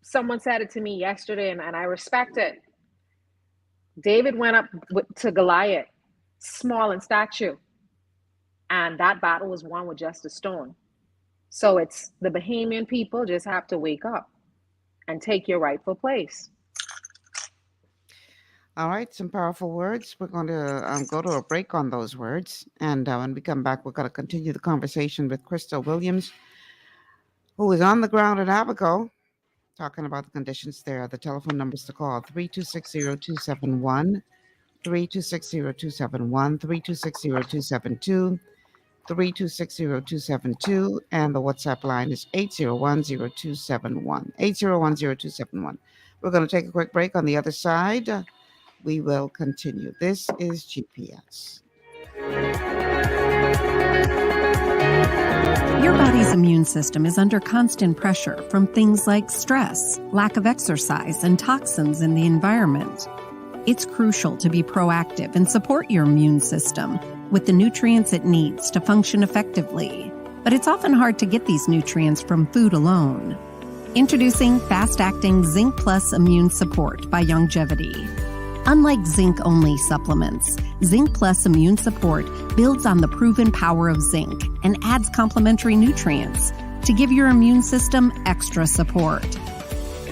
someone said it to me yesterday, and I respect it. David went up to Goliath, small in stature, and that battle was won with just a stone. So it's the Bahamian people just have to wake up and take your rightful place. All right, some powerful words. We're going to go to a break on those words. And when we come back, we're going to continue the conversation with Crystal Williams, who is on the ground at Abaco, talking about the conditions there. The telephone numbers to call, 3260271, 3260271, 3260272, 3260272, and the WhatsApp line is 8010271, 8010271. We're going to take a quick break. On the other side, we will continue. This is GPS. Your body's immune system is under constant pressure from things like stress, lack of exercise, and toxins in the environment. It's crucial to be proactive and support your immune system with the nutrients it needs to function effectively. But it's often hard to get these nutrients from food alone. Introducing fast-acting Zinc Plus Immune Support by Longevity. Unlike zinc-only supplements, Zinc Plus Immune Support builds on the proven power of zinc and adds complementary nutrients to give your immune system extra support.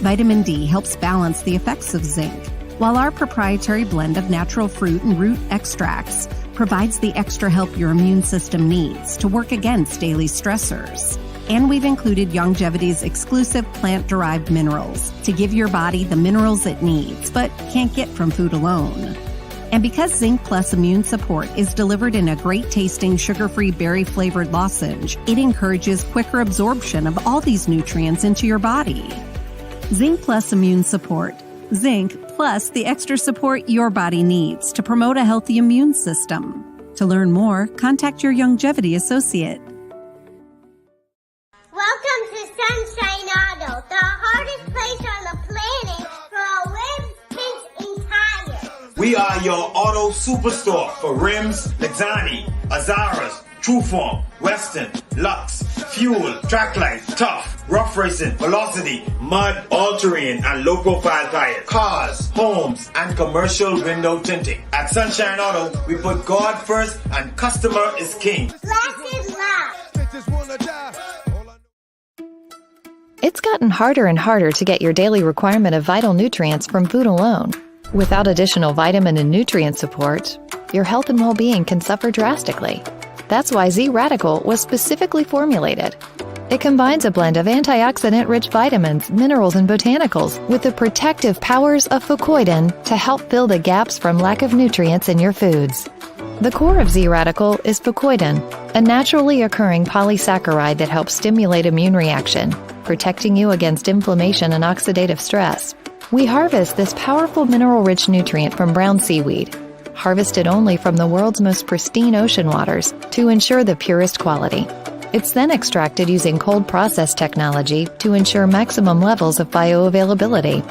Vitamin D helps balance the effects of zinc, while our proprietary blend of natural fruit and root extracts provides the extra help your immune system needs to work against daily stressors. And we've included Longevity's exclusive plant-derived minerals to give your body the minerals it needs, but can't get from food alone. And because Zinc Plus Immune Support is delivered in a great-tasting, sugar-free, berry-flavored lozenge, it encourages quicker absorption of all these nutrients into your body. Zinc Plus Immune Support. Zinc plus the extra support your body needs to promote a healthy immune system. To learn more, contact your Longevity associate. Welcome to Sunshine Auto, the hardest place on the planet for a rims, pinch, and tires. We are your auto superstore for rims, Lexani, Azaras, Trueform, Western, Lux, Fuel, Tracklight, Tough, Rough Racing, Velocity, Mud, All-Terrain, and low-profile tires. Cars, homes, and commercial window tinting. At Sunshine Auto, we put God first and customer is king. Blessed love. It's gotten harder and harder to get your daily requirement of vital nutrients from food alone. Without additional vitamin and nutrient support, your health and well-being can suffer drastically. That's why Z-Radical was specifically formulated. It combines a blend of antioxidant-rich vitamins, minerals, and botanicals with the protective powers of fucoidan to help fill the gaps from lack of nutrients in your foods. The core of Z-Radical is fucoidan, a naturally occurring polysaccharide that helps stimulate immune reaction, protecting you against inflammation and oxidative stress. We harvest this powerful mineral-rich nutrient from brown seaweed, harvested only from the world's most pristine ocean waters to ensure the purest quality. It's then extracted using cold process technology to ensure maximum levels of bioavailability.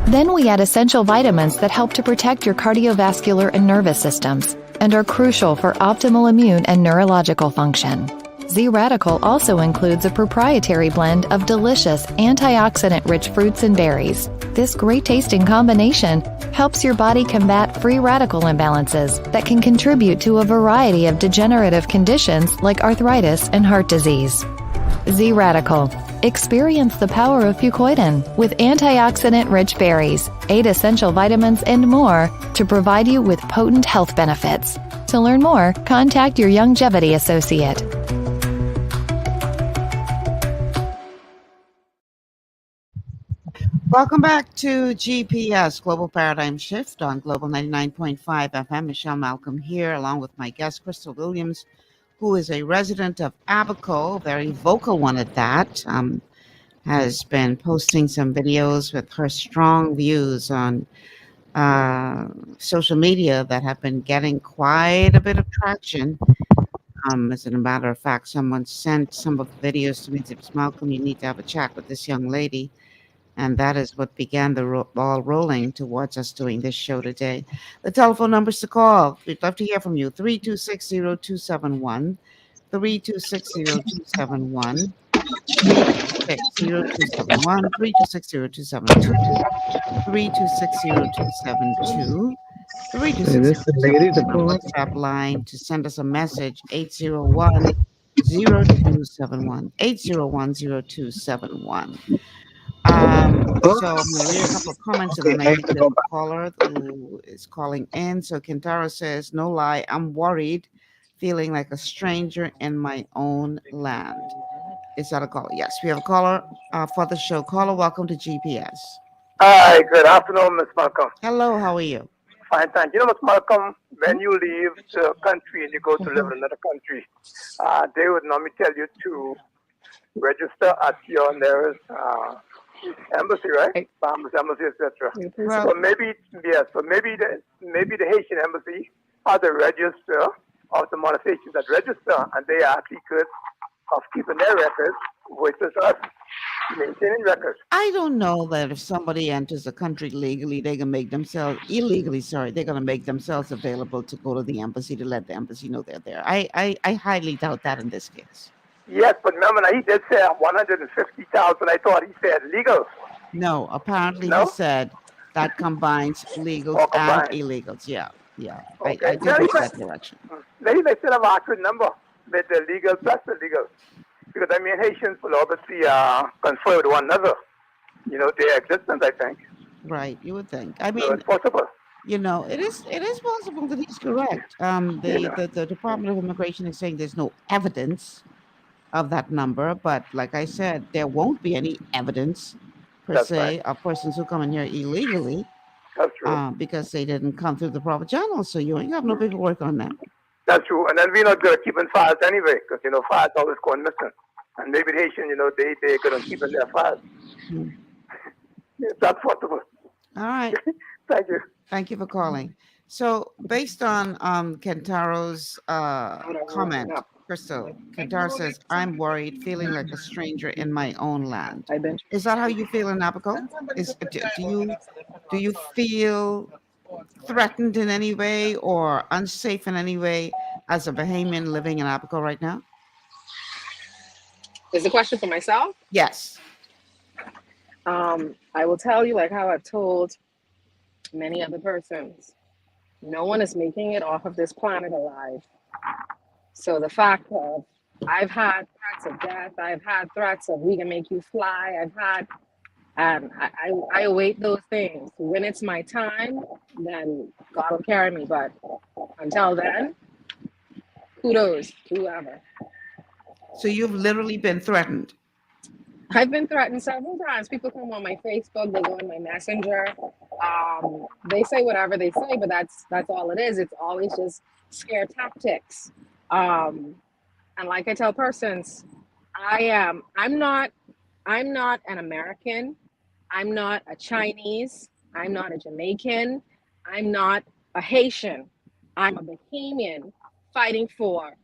Then we add essential vitamins that help to protect your cardiovascular and nervous systems and are crucial for optimal immune and neurological function. Z-Radical also includes a proprietary blend of delicious antioxidant-rich fruits and berries. This great-tasting combination helps your body combat free radical imbalances that can contribute to a variety of degenerative conditions like arthritis and heart disease. Z-Radical. Experience the power of fucoidan with antioxidant-rich berries, 8 essential vitamins, and more to provide you with potent health benefits. To learn more, contact your Longevity associate. Welcome back to GPS, Global Paradigm Shift on Global 99.5 FM. Michelle Malcolm here, along with my guest, Crystal Williams, who is a resident of Abaco, very vocal one at that, has been posting some videos with her strong views on social media that have been getting quite a bit of traction. As a matter of fact, someone sent some of the videos to me. Said, Malcolm, you need to have a chat with this young lady. And that is what began the ball rolling towards us doing this show today. The telephone numbers to call. We'd love to hear from you. 3260271. 3260271. 3260271. 3260272. 3260272. Is this the lady to call? WhatsApp line to send us a message 801-0271. 801-0271. So I'm going to read a couple of comments and then I think there's a caller who is calling in. So Kentaro says, no lie, I'm worried, feeling like a stranger in my own land. Is that a caller? Yes, we have a caller for the show. Caller, welcome to GPS. Hi, good afternoon, Miss Malcolm. Hello, how are you? Fine, thank you. You know, Miss Malcolm, when you leave the country and you go to live in another country, they would normally tell you to register at your nearest embassy, right? Bahamas embassy, etc. So maybe, yes, so maybe the Haitian embassy has a register of the motivations that register, and they are actually good of keeping their records, which is us maintaining records. I don't know that if somebody enters the country legally, they can make themselves illegally. Sorry, they're going to make themselves available to go to the embassy to let the embassy know they're there. I highly doubt that in this case. Yes, but remember, he did say 150,000. I thought he said legal. No, apparently he said that combines legals and illegals. Yeah. Okay. I do go that direction. Maybe they still have an accurate number with the legal plus the legal. Because, I mean, Haitians will obviously confer with one another, their existence, I think. Right, you would think. I mean, so it's possible. It is possible that he's correct. The Department of Immigration is saying there's no evidence of that number, but like I said, there won't be any evidence per se of persons who come in here illegally. That's true. Because they didn't come through the proper channels, so you ain't have no paperwork on that. That's true, and then we're not good at keeping files anyway, because files always going missing, and maybe the Haitian, they're good at keeping their files. That's possible. All right. Thank you. Thank you for calling. So, based on Kentaro's comment, Crystal, Kentaro says, I'm worried, feeling like a stranger in my own land. Is that how you feel in Abaco? Do you feel threatened in any way or unsafe in any way as a Bahamian living in Abaco right now? Is the question for myself? Yes. I will tell you, like how I've told many other persons, no one is making it off of this planet alive. So the fact of I've had threats of death, I've had threats of we can make you fly, and I await those things. When it's my time, then God will carry me. But until then, kudos to whoever. So you've literally been threatened? I've been threatened several times. People come on my Facebook, they go on my Messenger. They say whatever they say, but that's all it is. It's always just scare tactics. And like I tell persons, I'm not an American. I'm not a Chinese. I'm not a Jamaican. I'm not a Haitian. I'm a Bahamian fighting for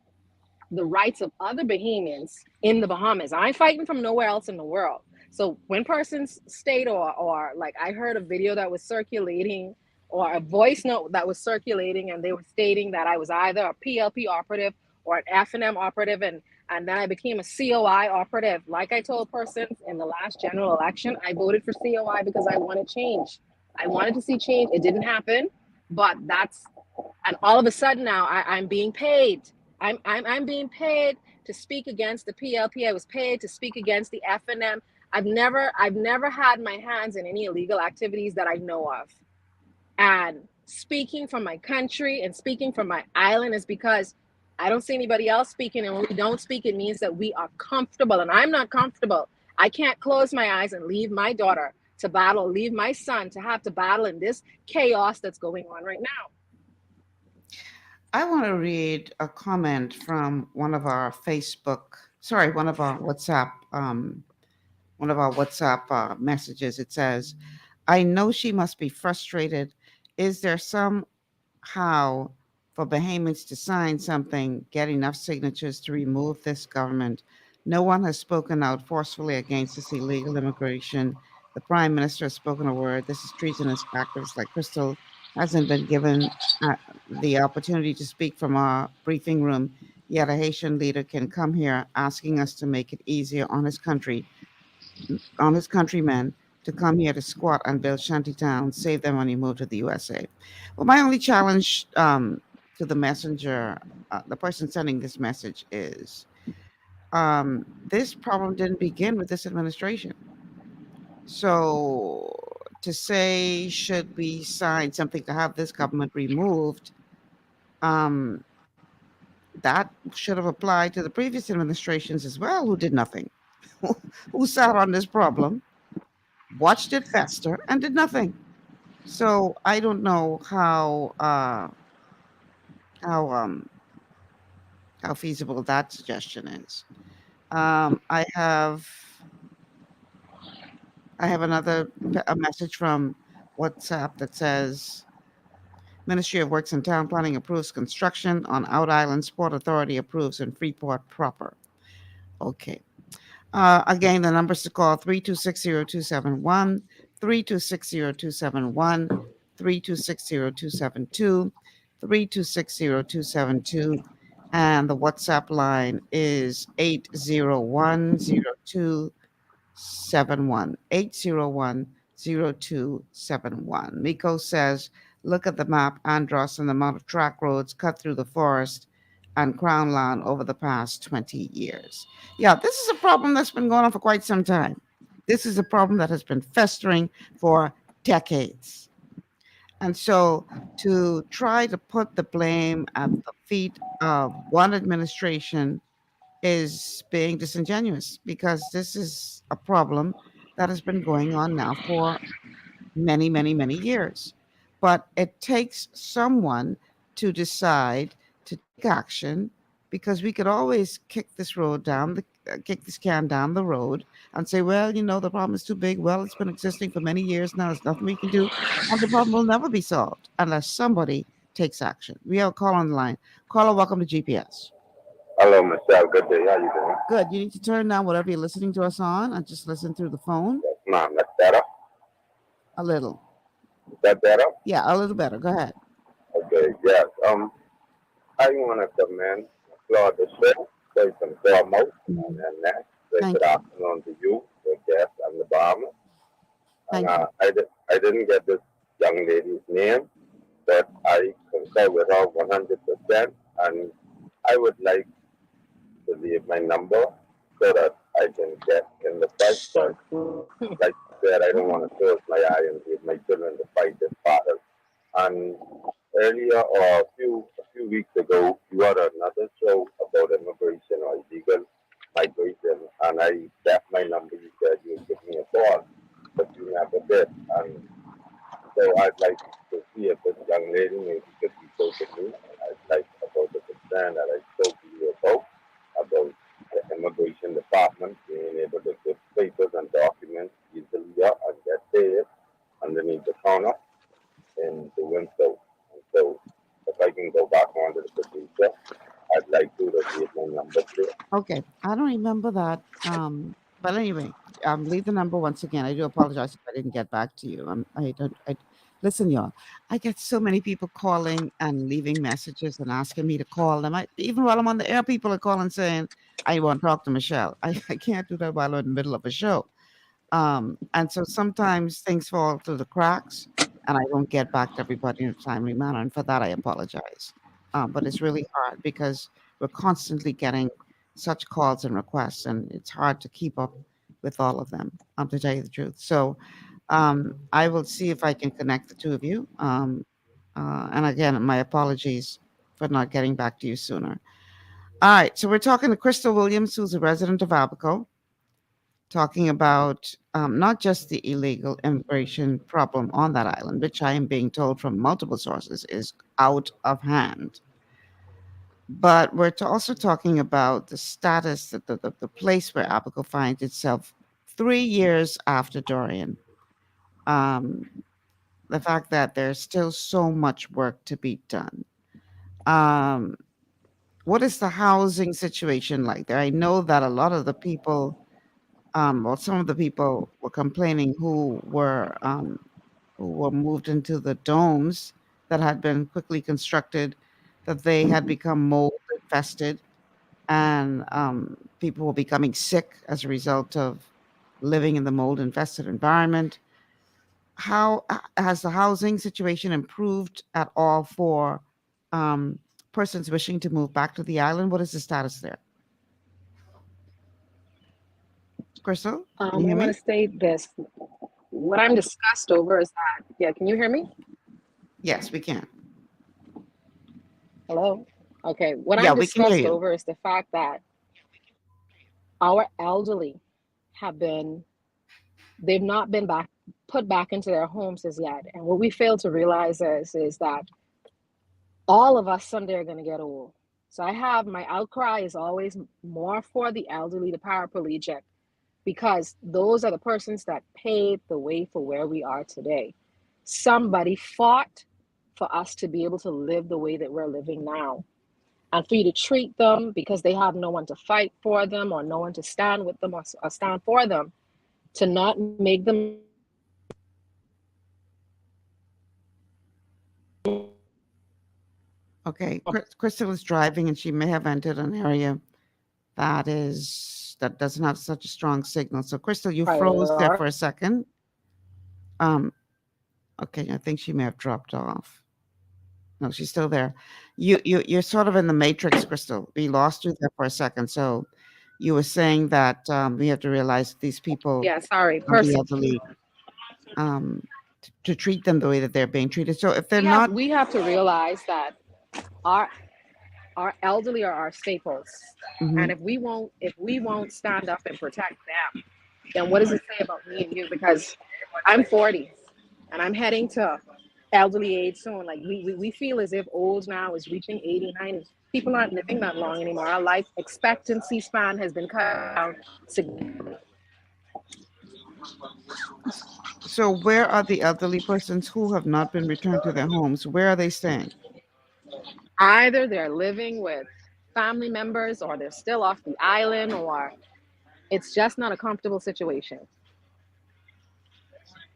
the rights of other Bahamians in the Bahamas. I'm fighting from nowhere else in the world. So when persons state or like I heard a video that was circulating or a voice note that was circulating and they were stating that I was either a PLP operative or an F&M operative and then I became a COI operative. Like I told persons in the last general election, I voted for COI because I wanted change. I wanted to see change. It didn't happen, but and all of a sudden now I'm being paid. I'm being paid to speak against the PLP. I was paid to speak against the F&M. I've never had my hands in any illegal activities that I know of. And speaking from my country and speaking from my island is because I don't see anybody else speaking. And when we don't speak, it means that we are comfortable. And I'm not comfortable. I can't close my eyes and leave my daughter to battle, leave my son to have to battle in this chaos that's going on right now. I want to read a comment from one of our WhatsApp messages. It says, I know she must be frustrated Is there somehow for Bahamians to sign something, get enough signatures to remove this government? No one has spoken out forcefully against this illegal immigration. The prime minister has spoken a word. This is treasonous. Activists like Crystal hasn't been given the opportunity to speak from our briefing room. Yet a Haitian leader can come here asking us to make it easier on his country, on his countrymen to come here to squat and build shanty towns, save them money, move to the USA. Well, my only challenge to the messenger, the person sending this message, is this problem didn't begin with this administration. So to say, should we sign something to have this government removed, that should have applied to the previous administrations as well, who did nothing, who sat on this problem, watched it fester, and did nothing. So I don't know how feasible that suggestion is. I have another a message from WhatsApp that says Ministry of Works and Town Planning approves construction on Out Island. Port Authority approves in Freeport proper. Okay. Again, the numbers to call 3260271, 3260271, 3260272, 3260272, and the WhatsApp line is 8010271, 8010271. Miko says, look at the map, Andros, and the amount of track roads cut through the forest and Crown Land over the past 20 years. Yeah, this is a problem that's been going on for quite some time. This is a problem that has been festering for decades. And so to try to put the blame at the feet of one administration is being disingenuous, because this is a problem that has been going on now for many, many, many years. But it takes someone to decide to take action, because we could always kick this can down the road and say, well, the problem is too big. Well, it's been existing for many years now. There's nothing we can do. And the problem will never be solved unless somebody takes action. We have a call on the line. Caller, welcome to GPS. Hello, Michelle. Good day. How you doing? Good. You need to turn down whatever you're listening to us on and just listen through the phone. Yes, ma'am. That's better. A little. Is that better? Yeah, a little better. Go ahead. Okay. Yes. I want to commend Claude the show, first and foremost, and next. Good afternoon to you, the guest, and the bomber. And I didn't get this young lady's name, but I concur with her 100%, and I would like to leave my number so that I can get in the fight. But like I said, I don't want to close my eye and give my children to fight this battle. And earlier, or a few weeks ago, you had another show about immigration or illegal migration, and I left my number. You said you would give me a call, but you never did. And so I'd like to see if this young lady maybe could be close to me. I'd like about the concern that I spoke to you about the immigration department being able to get papers and documents easily and get paid underneath the counter in doing so. And so if I can go back onto the procedure, I'd like to leave my number there. Okay, I don't remember that. But anyway, leave the number once again. I do apologize if I didn't get back to you. Listen, y'all. I get so many people calling and leaving messages and asking me to call them. Even while I'm on the air, people are calling saying, I want to talk to Michelle. I can't do that while I'm in the middle of a show. And so sometimes things fall through the cracks and I don't get back to everybody in a timely manner. And for that, I apologize. But it's really hard because we're constantly getting such calls and requests, and it's hard to keep up with all of them, to tell you the truth. So I will see if I can connect the two of you. And again, my apologies for not getting back to you sooner. All right, so we're talking to Crystal Williams, who's a resident of Abaco, talking about not just the illegal immigration problem on that island, which I am being told from multiple sources is out of hand. But we're also talking about the status, the place where Abaco finds itself 3 years after Dorian. the fact that there's still so much work to be done. Um, what is the housing situation like there? I know that a lot of the people, or some of the people were complaining who were moved into the domes that had been quickly constructed, that they had become mold infested, and people were becoming sick as a result of living in the mold infested environment. How has the housing situation improved at all for um, persons wishing to move back to the island? What is the status there? Crystal, can you I hear want me? to state this. What I'm disgusted over is that, yeah, can you hear me? Yes, we can. Hello? Okay. What Yeah, I'm we can hear disgusted you. over is the fact that our elderly have been, they've not been put back into their homes as yet. And what we fail to realize is that all of us someday are going to get old. So my outcry is always more for the elderly, the paraplegic, because those are the persons that paved the way for where we are today. Somebody fought for us to be able to live the way that we're living now. And for you to treat them because they have no one to fight for them or no one to stand with them or stand for them, to not make them. Okay, Crystal is driving and she may have entered an area that doesn't have such a strong signal. So Crystal, you froze there for a second. Okay, I think she may have dropped off. No, she's still there. You're sort of in the matrix, Crystal. We lost you there for a second. So you were saying that we have to realize these people, Yeah, sorry, the elderly, to treat them the way that they're being treated. So if they're not, we have to realize that our elderly are our staples. And if we won't stand up and protect them, then what does it say about me and you? Because I'm 40 and I'm heading to elderly age soon. Like we feel as if old now is reaching 80, 90. People aren't living that long anymore. Our life expectancy span has been cut down significantly. So where are the elderly persons who have not been returned to their homes? Where are they staying? Either they're living with family members or they're still off the island, or it's just not a comfortable situation.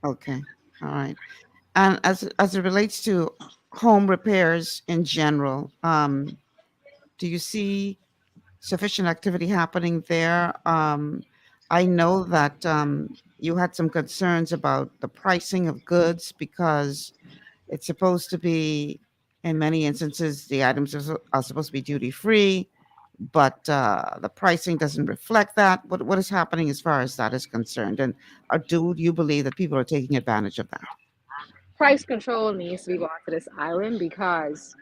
Okay. All right. And as it relates to home repairs in general, do you see sufficient activity happening there? I know that you had some concerns about the pricing of goods because it's supposed to be, in many instances, the items are supposed to be duty free, but the pricing doesn't reflect that. What is happening as far as that is concerned? And do you believe that people are taking advantage of that? Price control needs to be brought to this island because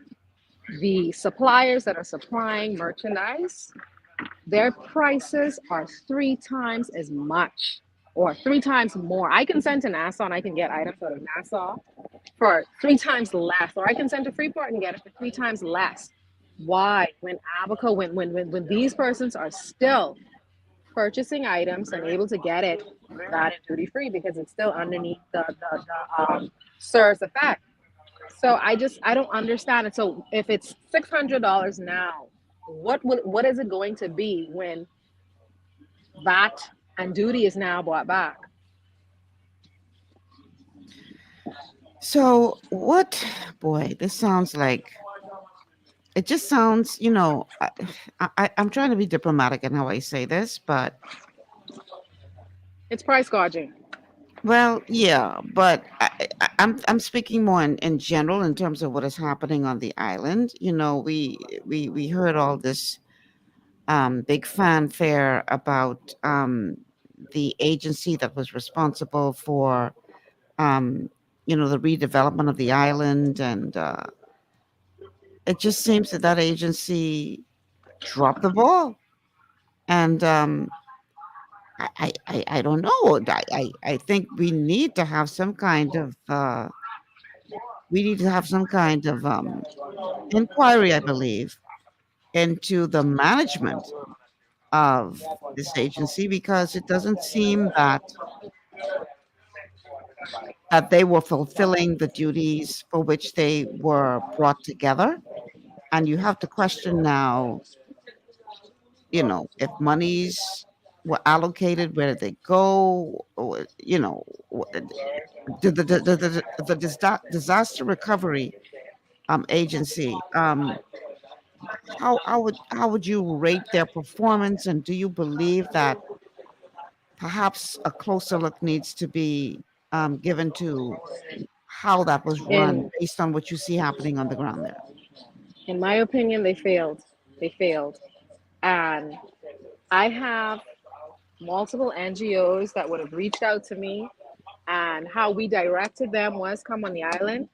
the suppliers that are supplying merchandise, their prices are 3 times as much or 3 times more. I can send to Nassau and I can get items out of Nassau for 3 times less, or I can send to Freeport and get it for 3 times less. Why? When Abaco, when these persons are still purchasing items and able to get it that is duty free because it's still underneath the SIRS effect. So I don't understand it. So if it's $600 now, what is it going to be when VAT and duty is now brought back? So boy, this sounds like, it just sounds, I'm trying to be diplomatic in how I say this, but it's price gouging. Well, yeah, but I'm speaking more in general in terms of what is happening on the island. We heard all this big fanfare about the agency that was responsible for the redevelopment of the island, and it just seems that agency dropped the ball, and I don't know. I think we need to have some kind of inquiry, I believe, into the management of this agency, because it doesn't seem that that they were fulfilling the duties for which they were brought together. And you have to question now, if monies were allocated, where did they go? Or, the disaster recovery agency, how would you rate their performance, and do you believe that perhaps a closer look needs to be given to how that was run In based on what you see happening on the ground there? in my opinion, they failed. They failed. And I have multiple NGOs that would have reached out to me, and how we directed them was come on the island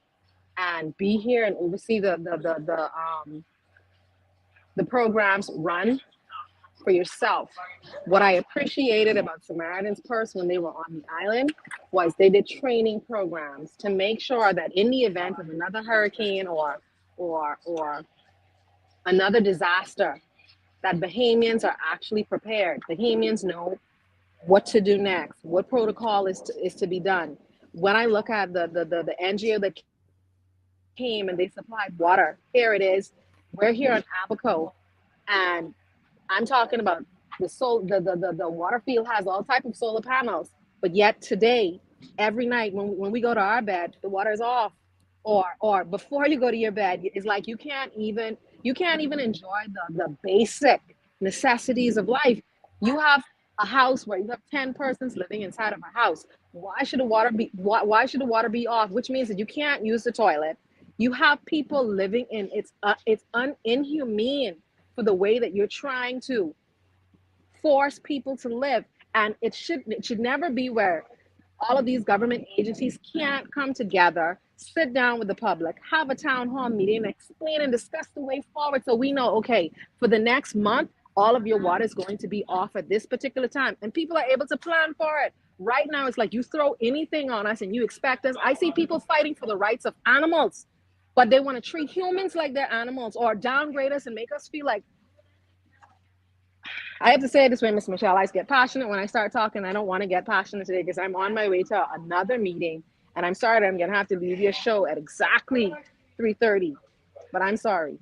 and be here and oversee the programs run for yourself. What I appreciated about Samaritan's Purse when they were on the island was they did training programs to make sure that in the event of another hurricane or another disaster, that Bahamians are actually prepared. Bahamians know what to do next, what protocol is to be done. When I look at the NGO that came and they supplied water, here it is. We're here in Abaco, and I'm talking about the water field has all type of solar panels, but yet today, every night when we go to our bed, the water is off. Or before you go to your bed, it's like you can't even enjoy the basic necessities of life. You have a house where you have 10 persons living inside of a house. Why should the water be off? Which means that you can't use the toilet. You have people living in it's inhumane for the way that you're trying to force people to live. And it should never be where all of these government agencies can't come together, sit down with the public, have a town hall meeting, explain and discuss the way forward, so we know, okay, for the next month, all of your water is going to be off at this particular time, and people are able to plan for it. Right now, it's like you throw anything on us and you expect us. I see people fighting for the rights of animals, but they want to treat humans like they're animals or downgrade us and make us feel like, I have to say it this way, Miss Michelle, I get passionate when I start talking. I don't want to get passionate today because I'm on my way to another meeting, and I'm sorry that I'm going to have to leave your show at exactly 3:30, but I'm sorry.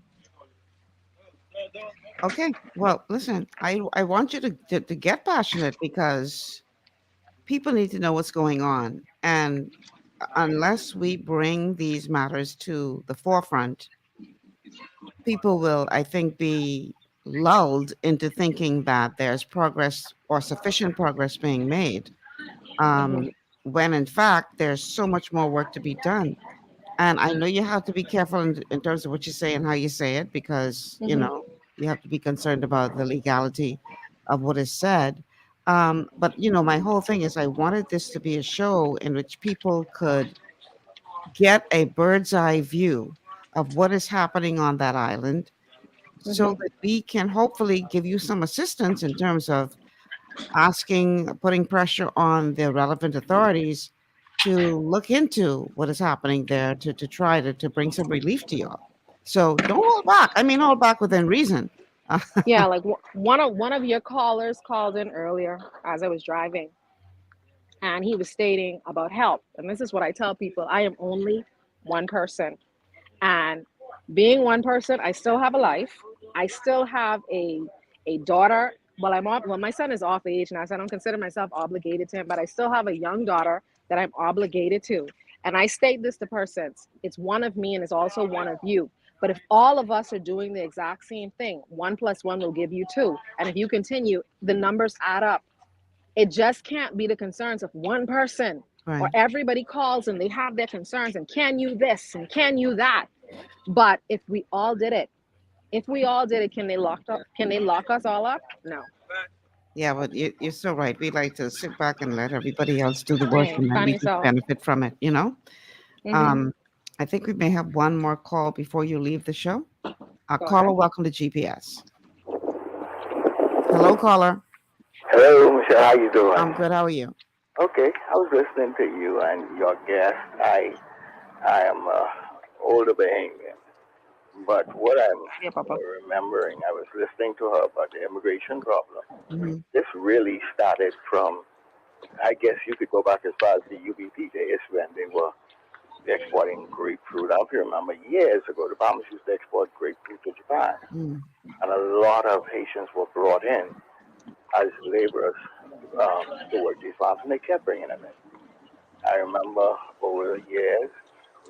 Okay, well, listen, I want you to get passionate because people need to know what's going on. And unless we bring these matters to the forefront, people will, I think, be lulled into thinking that there's progress or sufficient progress being made, when in fact there's so much more work to be done. And I know you have to be careful in terms of what you say and how you say it, because you have to be concerned about the legality of what is said. But my whole thing is I wanted this to be a show in which people could get a bird's eye view of what is happening on that island, so that we can hopefully give you some assistance in terms of putting pressure on the relevant authorities to look into what is happening there, to try to bring some relief to you all. So don't hold back. I mean, hold back within reason. Yeah, like one of your callers called in earlier as I was driving, and he was stating about help. And this is what I tell people: I am only one person, and being one person, I still have a life. I still have a daughter. Well, my son is off age now, so I don't consider myself obligated to him, but I still have a young daughter that I'm obligated to. And I state this to persons: it's one of me and it's also one of you. But if all of us are doing the exact same thing, 1 + 1 will give you 2. And if you continue, the numbers add up. It just can't be the concerns of one person, Right. or everybody calls and they have their concerns and can you this and can you that. But if we all did it, can they lock us all up? No. Yeah, but you're so right. We like to sit back and let everybody else do the work, Hey, and then find we just yourself. benefit from it, I think we may have one more call before you leave the show. Caller, welcome to GPS. Hello, caller. Hello, Michelle. How you doing? I'm good. How are you? Okay, I was listening to you and your guest. I am older Bahamian, but what I'm remembering, I was listening to her about the immigration problem. Mm-hmm. This really started from I guess you could go back as far as the UBP days when they were exporting grapefruit. I remember years ago, the farmers used to export grapefruit to Japan. And a lot of Haitians were brought in as laborers to work these farms, and they kept bringing them in. I remember over the years,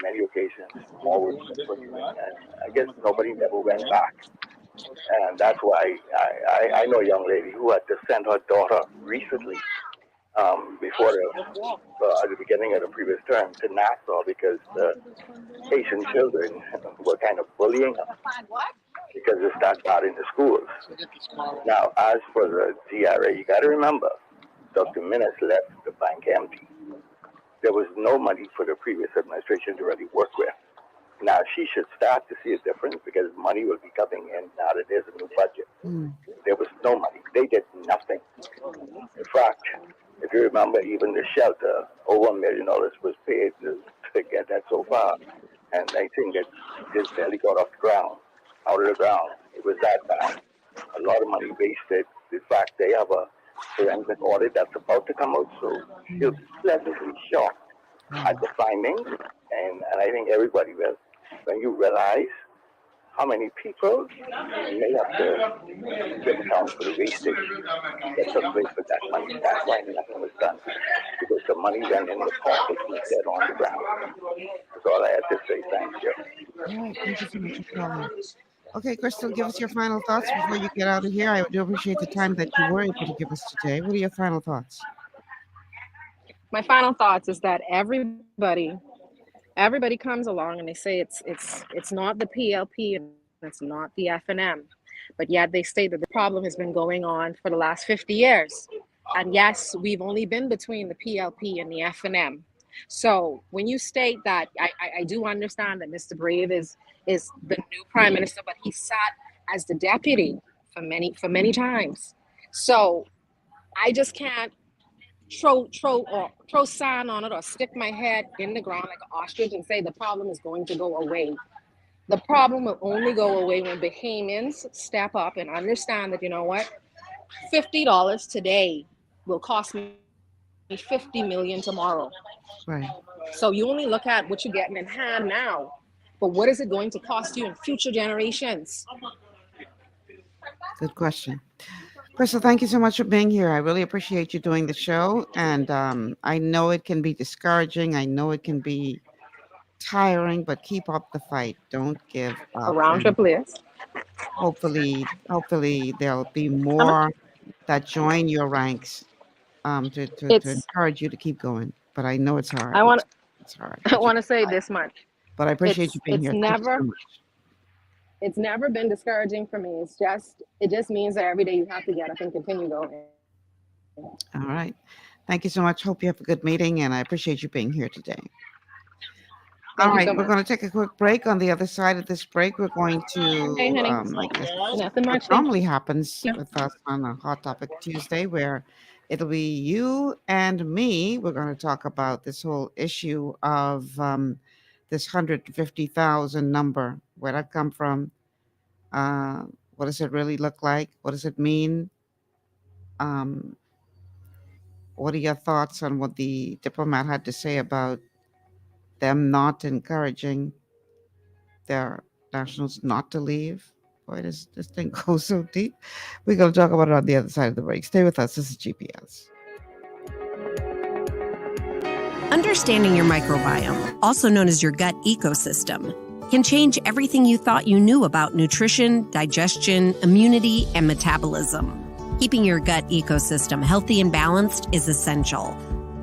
many occasions, more was put in, and I guess nobody never went back. And that's why I know a young lady who had to send her daughter recently, before at the beginning of the previous term, to Nassau because the Haitian children were kind of bullying her because it's that bad in the schools. Now, as for the DRA, you got to remember, Dr. Minnis left the bank empty. There was no money for the previous administration to really work with. Now, she should start to see a difference because money will be coming in now that there's a new budget. There was no money. They did nothing. In fact, if you remember, even the shelter, over $1 million was paid to get that so far. And I think it just barely got out of the ground. It was that bad. A lot of money wasted. In fact, they have a forensic audit that's about to come out, so you'll be pleasantly shocked at the findings. And I think everybody will, when you realize how many people may have to give account for the wastage that took place with that money. That's why nothing was done, because the money went in the pockets instead on the ground. That's all I had to say. Thank you. All right, thank you so much for calling. Okay, Crystal, give us your final thoughts before you get out of here. I do appreciate the time that you were able to give us today. What are your final thoughts? My final thoughts is that everybody comes along and they say it's not the PLP and it's not the FNM, but yet they say that the problem has been going on for the last 50 years. And yes, we've only been between the PLP and the FNM. So when you state that, I do understand that Mr. Brave is the new prime minister, but he sat as the deputy for many times. So I just can't throw sand on it or stick my head in the ground like an ostrich and say the problem is going to go away. The problem will only go away when Bahamians step up and understand that, you know what, $50 today will cost me $50 million tomorrow. Right. So you only look at what you're getting in hand now, but what is it going to cost you in future generations? Good question. Crystal, thank you so much for being here. I really appreciate you doing the show. And I know it can be discouraging. I know it can be tiring, but keep up the fight. Don't give up. Around your place. Hopefully there'll be more that join your ranks to encourage you to keep going. But I know it's hard. It's hard. I want to say this much. But I appreciate you being here. It's never been discouraging for me. It just means that every day you have to get up and continue going. All right. Thank you so much. Hope you have a good meeting, and I appreciate you being here today. All right, we're going to take a quick break. On the other side of this break, we're going to, what normally happens with us on a Hot Topic Tuesday, where it'll be you and me. We're going to talk about this whole issue of this 150,000 number, where that come from, what does it really look like, what does it mean, what are your thoughts on what the diplomat had to say about them not encouraging their nationals not to leave? Boy, this thing goes so deep. We're going to talk about it on the other side of the break. Stay with us. This is GPS. Understanding your microbiome, also known as your gut ecosystem, can change everything you thought you knew about nutrition, digestion, immunity, and metabolism. Keeping your gut ecosystem healthy and balanced is essential.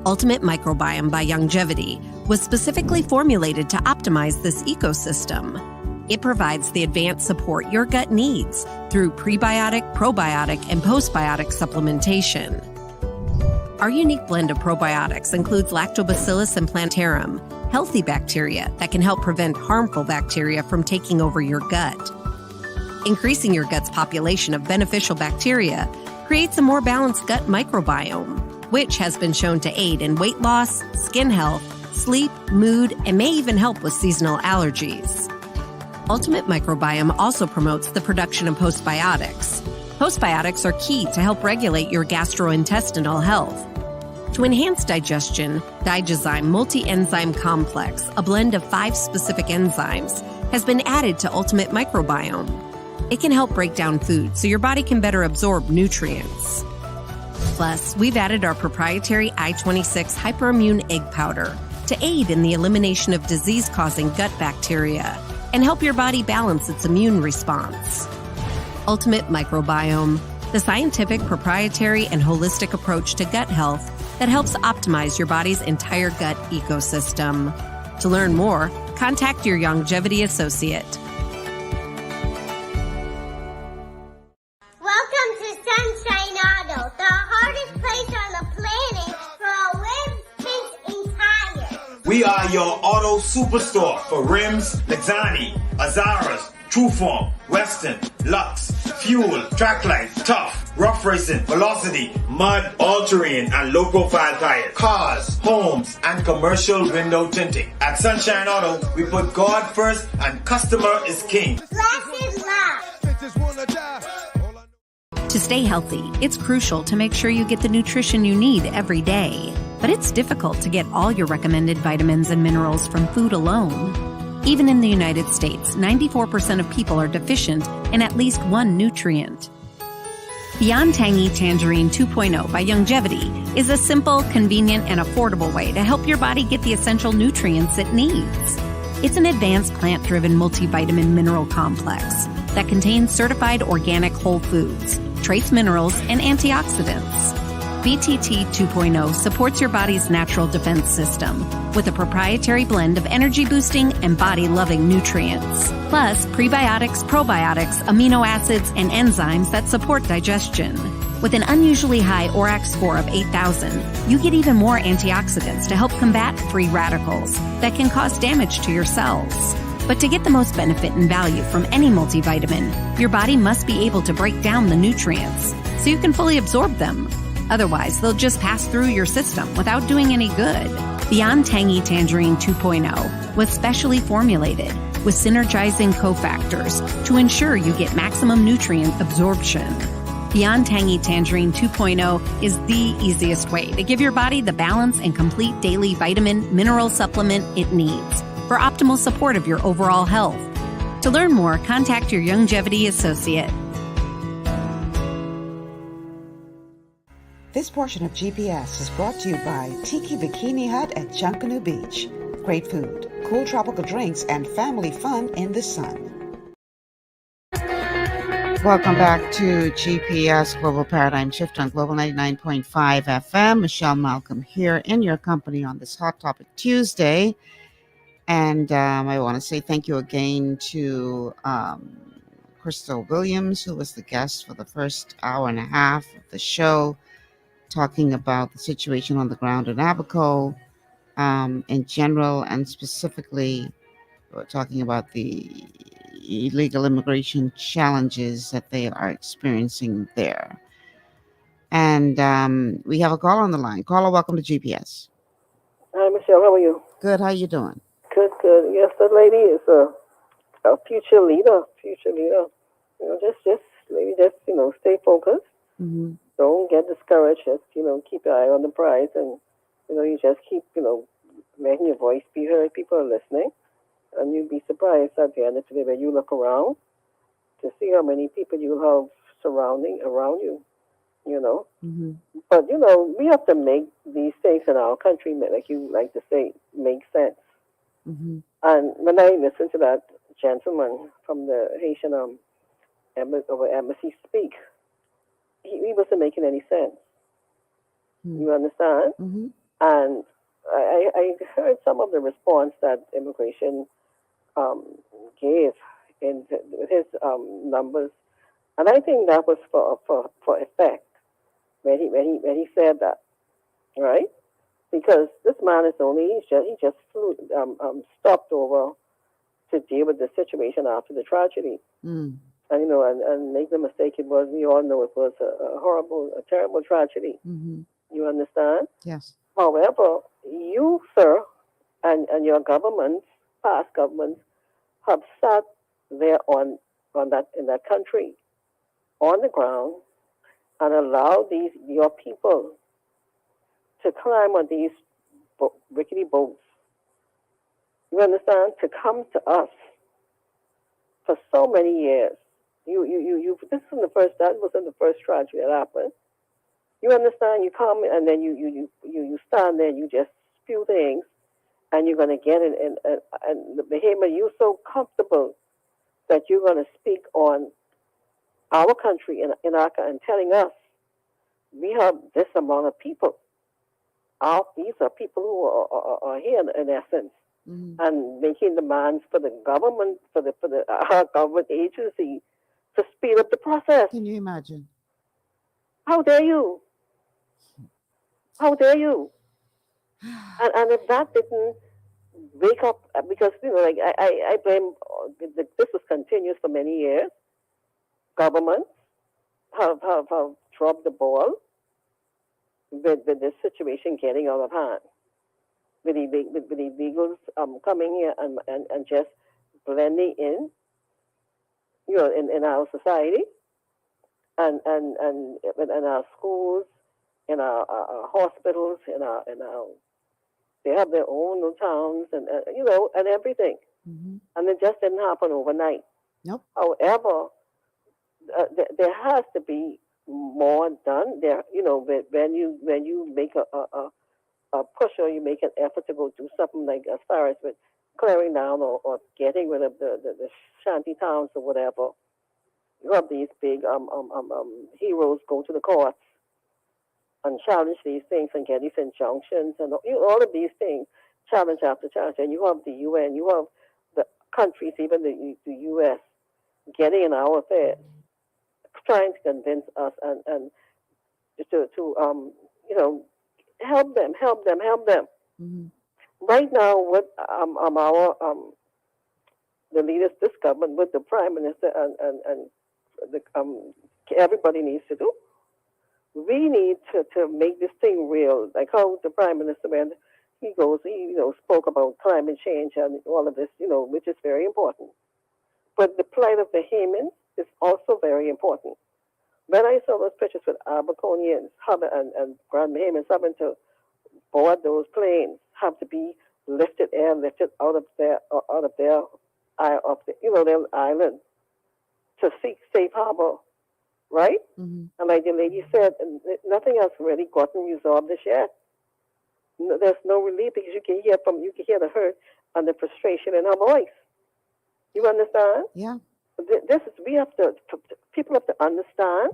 Ultimate Microbiome by Longevity was specifically formulated to optimize this ecosystem. It provides the advanced support your gut needs through prebiotic, probiotic, and postbiotic supplementation. Our unique blend of probiotics includes Lactobacillus and Plantarum, healthy bacteria that can help prevent harmful bacteria from taking over your gut. Increasing your gut's population of beneficial bacteria creates a more balanced gut microbiome, which has been shown to aid in weight loss, skin health, sleep, mood, and may even help with seasonal allergies. Ultimate Microbiome also promotes the production of postbiotics. Postbiotics are key to help regulate your gastrointestinal health. To enhance digestion, Digizyme Multi-Enzyme Complex, a blend of 5 specific enzymes, has been added to Ultimate Microbiome. It can help break down food so your body can better absorb nutrients. Plus, we've added our proprietary I-26 hyperimmune egg powder to aid in the elimination of disease-causing gut bacteria and help your body balance its immune response. Ultimate Microbiome, the scientific, proprietary, and holistic approach to gut health that helps optimize your body's entire gut ecosystem. To learn more, contact your longevity associate. Welcome to Sunshine Auto, the hardest place on the planet for a rims fix and tires. We are your auto superstore for rims, Lexani, Azaras, Trueform, Western, Lux, Fuel, Tracklight, Tough, Rough Racing, Velocity, Mud, All-Terrain, and low-profile tires. Cars, homes, and commercial window tinting. At Sunshine Auto, we put God first and customer is king. Glasses love. To stay healthy, it's crucial to make sure you get the nutrition you need every day. But it's difficult to get all your recommended vitamins and minerals from food alone. Even in the United States, 94% of people are deficient in at least one nutrient. Beyond Tangy Tangerine 2.0 by Longevity is a simple, convenient, and affordable way to help your body get the essential nutrients it needs. It's an advanced plant-driven multivitamin mineral complex that contains certified organic whole foods, trace minerals, and antioxidants. BTT 2.0 supports your body's natural defense system with a proprietary blend of energy-boosting and body-loving nutrients, plus prebiotics, probiotics, amino acids, and enzymes that support digestion. With an unusually high ORAC score of 8,000, you get even more antioxidants to help combat free radicals that can cause damage to your cells. But to get the most benefit and value from any multivitamin, your body must be able to break down the nutrients so you can fully absorb them. Otherwise, they'll just pass through your system without doing any good. Beyond Tangy Tangerine 2.0 was specially formulated with synergizing cofactors to ensure you get maximum nutrient absorption. Beyond Tangy Tangerine 2.0 is the easiest way to give your body the balance and complete daily vitamin mineral supplement it needs for optimal support of your overall health. To learn more, contact your longevity associate. This portion of GPS is brought to you by Tiki Bikini Hut at Junkanoo Beach. Great food, cool tropical drinks, and family fun in the sun. Welcome back to GPS Global Paradigm Shift on Global 99.5 FM. Michelle Malcolm here in your company on this Hot Topic Tuesday. And I want to say thank you again to Crystal Williams, who was the guest for the first hour and a half of the show, talking about the situation on the ground in Abaco in general, and specifically we're talking about the illegal immigration challenges that they are experiencing there. And we have a call on the line. Caller, welcome to GPS. Hi, Michelle. How are you? Good. How you doing? Good, good. Yes, the lady is a future leader. You know, just maybe stay focused. Mm-hmm. Don't get discouraged. Just, keep your eye on the prize, and, you just keep, making your voice be heard. People are listening, and you'll be surprised at the end of the day when you look around to see how many people you have surrounding around you, Mm-hmm. But, we have to make these things in our country, like you like to say, make sense. Mm-hmm. And when I listened to that gentleman from the Haitian embassy speak, he wasn't making any sense. Mm-hmm. You understand? Mm-hmm. And I heard some of the response that immigration gave with his numbers, and I think that was for effect when he said that, right? Because this man is he just flew, stopped over to deal with the situation after the tragedy. Mm. And, and make no mistake, we all know it was a terrible tragedy. Mm-hmm. You understand? Yes. However, you, sir, and your governments, past governments, have sat there in that country, on the ground, and allowed your people to climb on these rickety boats. You understand? To come to us for so many years. This is that wasn't the first tragedy that happened. You understand? You come and then you stand there and you just spew things, and you're going to get it. And the behavior, you're so comfortable that you're going to speak on our country in ACA and telling us we have this amount of people. These are people who are here in essence. And making demands for the government, for the government agency to speed up the process. Can you imagine? How dare you? How dare you? And if that didn't wake up, because like I blame this was continuous for many years. Governments have dropped the ball with this situation getting out of hand. With the illegals coming here and just blending in, in our society, and our schools, in our hospitals, in our they have their own little towns and everything, and it just didn't happen overnight. Nope. However, there has to be more done there. When you make a push or you make an effort to go do something like as far as with clearing down or getting rid of the shanty towns or whatever. You have these big heroes go to the courts and challenge these things and get these injunctions and all of these things, challenge after challenge. And you have the UN, you have the countries, even the US, getting in our affairs, trying to convince us and to help them. Right now, what the leaders, this government, with the prime minister and the everybody needs to do. We need to make this thing real, like how the prime minister, when he spoke about climate change and all of this, which is very important. But the plight of the Haymans is also very important. When I saw those pictures with Abaconians and Grand Haymans having to board those planes, have to be lifted out of their island to seek safe harbor, right? And like the lady said, nothing has really gotten resolved this yet. There's no relief because you can hear the hurt and the frustration in her voice. You understand? Yeah. People have to understand.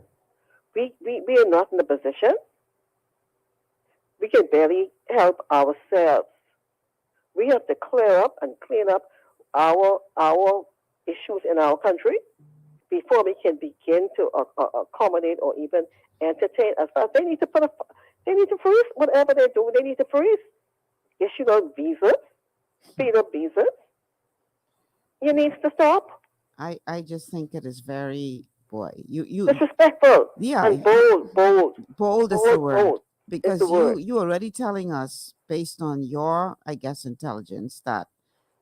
We are not in a position. We can barely help ourselves. We have to clear up and clean up our issues in our country before we can begin to accommodate or even entertain us. They need to freeze whatever they're doing. They need to freeze. Issue those visas, speed up visas. It needs to stop. I just think it is very you disrespectful. Yeah, and bold is the word. Bold Because is the word. you already telling us, based on your, I guess, intelligence, that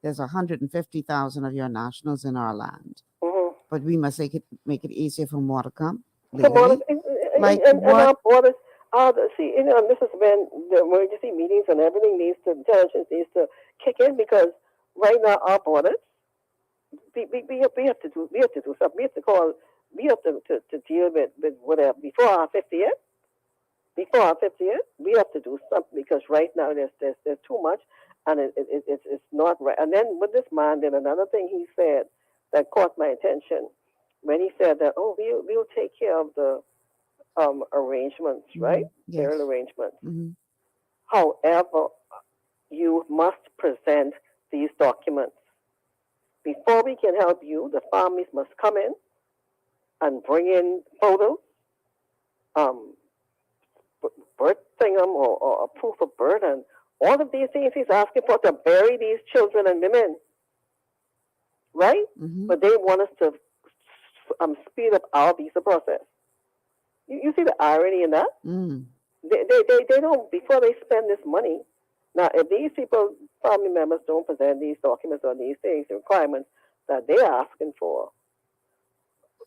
there's 150,000 of your nationals in our land. But we must make it easier for more to come. Legally. And our borders this is when the emergency meetings and everything intelligence needs to kick in, because right now our borders, we have to do something. We have to deal with whatever before our 50th. Before our 50th, we have to do something, because right now there's too much, and it's not right. And then with this man, then another thing he said that caught my attention when he said that, we'll take care of the arrangements, right? Yes. Burial arrangements. However, you must present these documents. Before we can help you, the families must come in and bring in photos, birth thingum or a proof of birth, and all of these things he's asking for to bury these children and women, right? But they want us to speed up our visa process. You see the irony in that? They don't, before they spend this money. Now, if these people, family members, don't present these documents or these things, the requirements that they're asking for,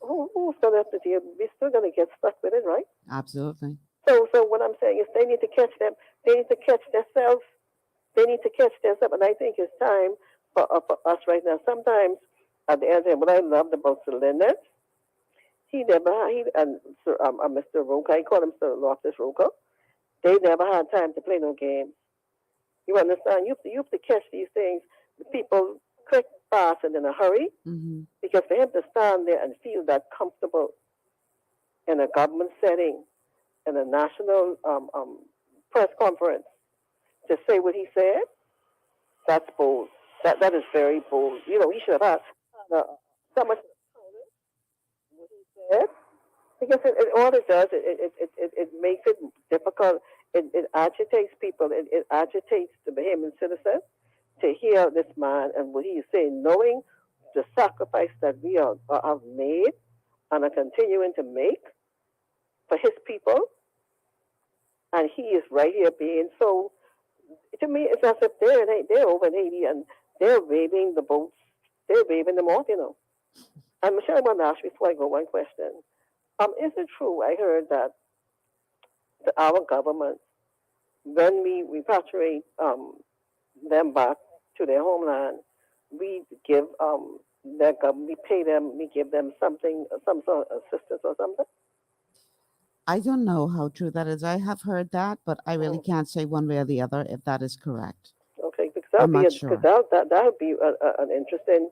who's going to have to deal? We're still going to get stuck with it, right? Absolutely. So what I'm saying is they need to catch them. They need to catch themselves. They need to catch themselves. And I think it's time for us right now. Sometimes at the end of the day, what I loved about Sir Leonard, he and Sir, Mr. Roca, I call him Sir Loftus Roca, they never had time to play no games. You understand? You have to catch these things. The people quick, fast, and in a hurry, because for him to stand there and feel that comfortable in a government setting, in a national press conference, to say what he said, that's bold. That is very bold. You know, he should have had someone what he said, because all it does, it makes it difficult. It agitates people. It agitates the Bahamian citizen to hear this man and what he is saying, knowing the sacrifice that we have made and are continuing to make for his people. And he is right here being so, to me, it's as if they're over in Haiti and they're waving the boats, they're waving them off, you know. And Michelle, I want to ask you before I go one question. Is it true, I heard that our government, when we repatriate them back to their homeland, we give we pay them, we give them something, some sort of assistance or something? I don't know how true that is. I have heard that, but I really can't say one way or the other if that is correct. Okay, because I'm not sure. that would be an interesting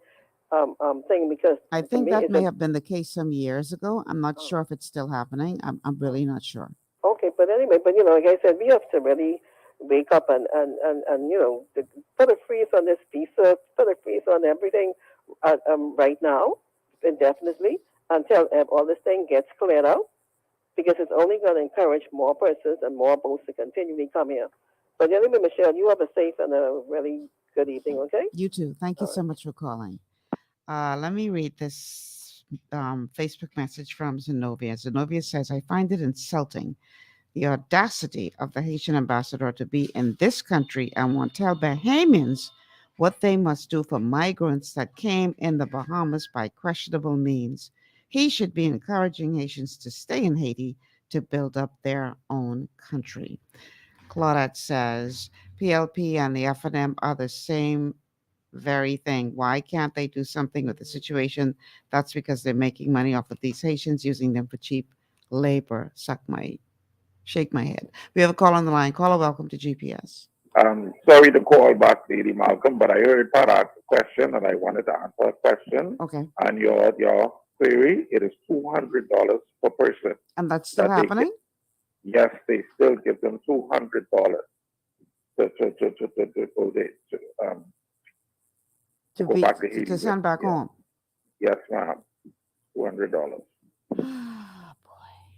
thing, because I think that may have been the case some years ago. I'm not sure if it's still happening. I'm really not sure. Okay, but anyway, you know, like I said, we have to really wake up and you know, put a freeze on this visa, put a freeze on everything right now, indefinitely, until all this thing gets cleared out, because it's only going to encourage more persons and more boats to continually come here. But anyway, Michelle, you have a safe and a really good evening, okay? You too. Thank you so much for calling. Let me read this Facebook message from Zenobia. Zenobia says, I find it insulting, the audacity of the Haitian ambassador to be in this country and want to tell Bahamians what they must do for migrants that came in the Bahamas by questionable means. He should be encouraging Haitians to stay in Haiti to build up their own country. Claudette says, PLP and the FNM are the same very thing. Why can't they do something with the situation? That's because they're making money off of these Haitians, using them for cheap labor. Shake my head. We have a call on the line. Caller, welcome to GPS. Sorry to call back, Lady Malcolm, but I heard Pat ask a question and I wanted to answer a question. Okay. And your query, it is $200 per person. And that's still happening? Yes, they still give them $200 to go back to Haiti. To send back home. Yes, ma'am. $200.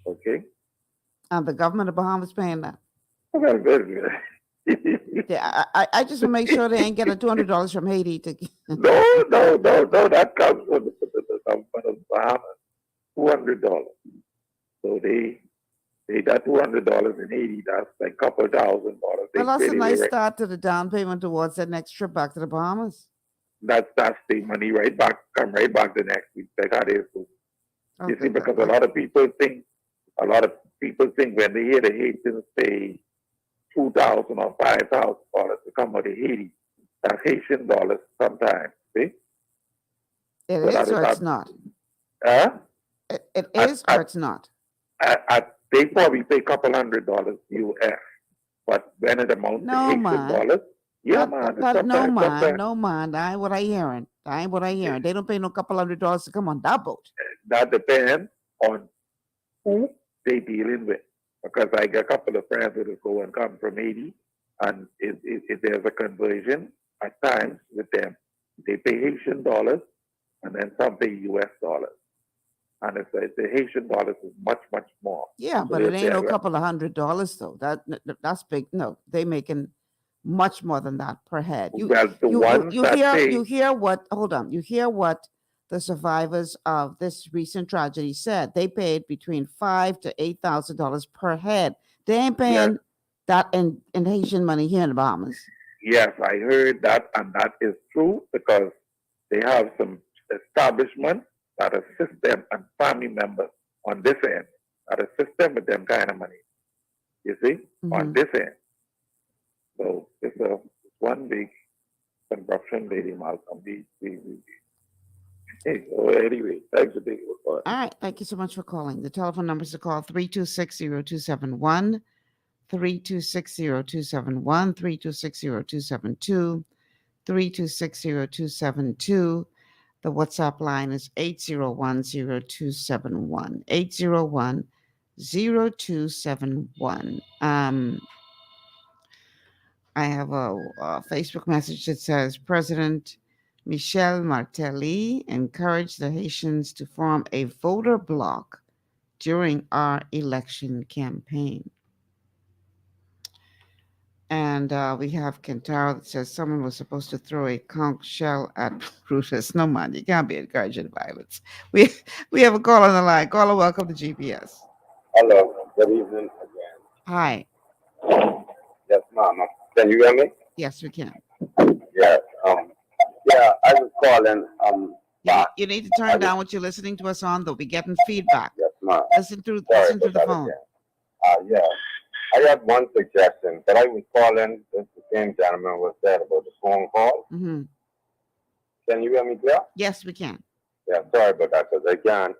Okay. And the government of Bahamas paying that. Well, very good. Yeah, I just want to make sure they ain't getting $200 from Haiti to. No. That comes from the government of Bahamas. $200. So they got $200 in Haiti. That's like a couple $1,000. Well, that's a nice start to the down payment towards that next trip back to the Bahamas. That's the money right back. Come right back the next week. Like how they do. You see, because a lot of people think when they hear the Haitians pay $2,000 or $5,000 to come out of Haiti, that's Haitian dollars sometimes. See? It is or it's not? It is or it's not? They probably pay a couple $100 US, but when it amounts to Haitian dollars, yeah, man. No, man. That ain't what I hearing. They don't pay no couple $100 to come on that boat. That depends on who they dealing with. Because I got a couple of friends that go and come from Haiti, and if there's a conversion at times with them, they pay Haitian dollars, and then some pay US dollars. And if the Haitian dollars is much, much more. Yeah, but it ain't no couple of $100 though. That's big. No, they making much more than that per head. You hear what the survivors of this recent tragedy said. They paid between $5,000 to $8,000 per head. They ain't paying that in Haitian money here in the Bahamas. Yes, I heard that, and that is true, because they have some establishments that assist them and family members on this end that assist them with them kind of money. You see, on this end. So it's a one big corruption, Lady Malcolm. Hey, so anyway, thanks for taking the call. All right. Thank you so much for calling. The telephone numbers to call 326-0271, 326-0271, 326-0272, 326-0272. The WhatsApp line is 801-0271, 801-0271. I have a Facebook message that says President Michel Martelly encouraged the Haitians to form a voter bloc during our election campaign. And we have Kentaro that says someone was supposed to throw a conch shell at Brutus. No, man, you can't be encouraging violence. We have a call on the line. Caller, welcome to GPS. Hello, good evening again. Hi. Yes, Mama. Can you hear me? Yes, we can. Yes. Yeah, I was calling. You need to turn down what you're listening to us on, though. We're getting feedback. Yes, ma'am. Listen to the phone. Yeah. I had one suggestion, but I was calling, as the same gentleman was said about the phone call. Mm-hmm. Can you hear me clear? Yes, we can. Yeah, sorry about that, because I can't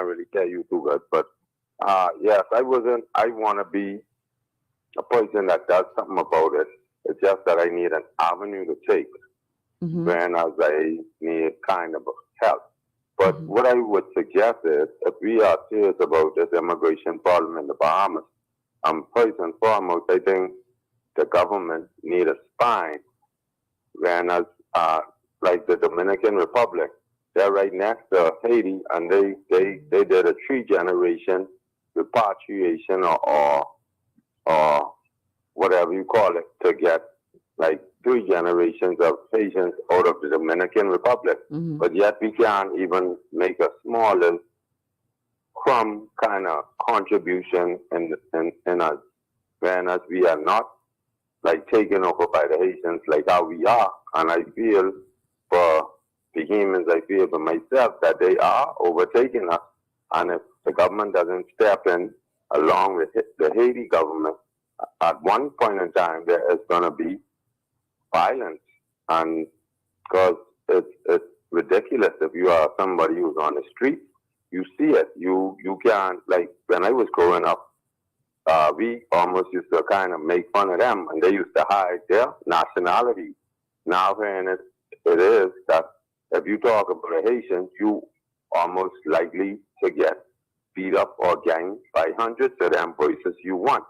really tell you too good. But yes, I want to be a person that does something about it. It's just that I need an avenue to take. Whereas I need kind of help. But what I would suggest is, if we are serious about this immigration problem in the Bahamas, first and foremost, I think the government need a spine. Whereas, like the Dominican Republic, they're right next to Haiti, and they did a 3-generation repatriation or whatever you call it, to get like 3 generations of Haitians out of the Dominican Republic. But yet we can't even make a small little crumb kind of contribution in us, whereas we are not like taken over by the Haitians like how we are. And I feel for the humans, I feel for myself that they are overtaking us. And if the government doesn't step in along with the Haiti government, at one point in time there is going to be violence. And because it's ridiculous if you are somebody who's on the street, you see it. You can't, like when I was growing up, we almost used to kind of make fun of them, and they used to hide their nationality. Now, it is that if you talk about a Haitian, you almost likely to get beat up or ganged by hundreds of them voices you want.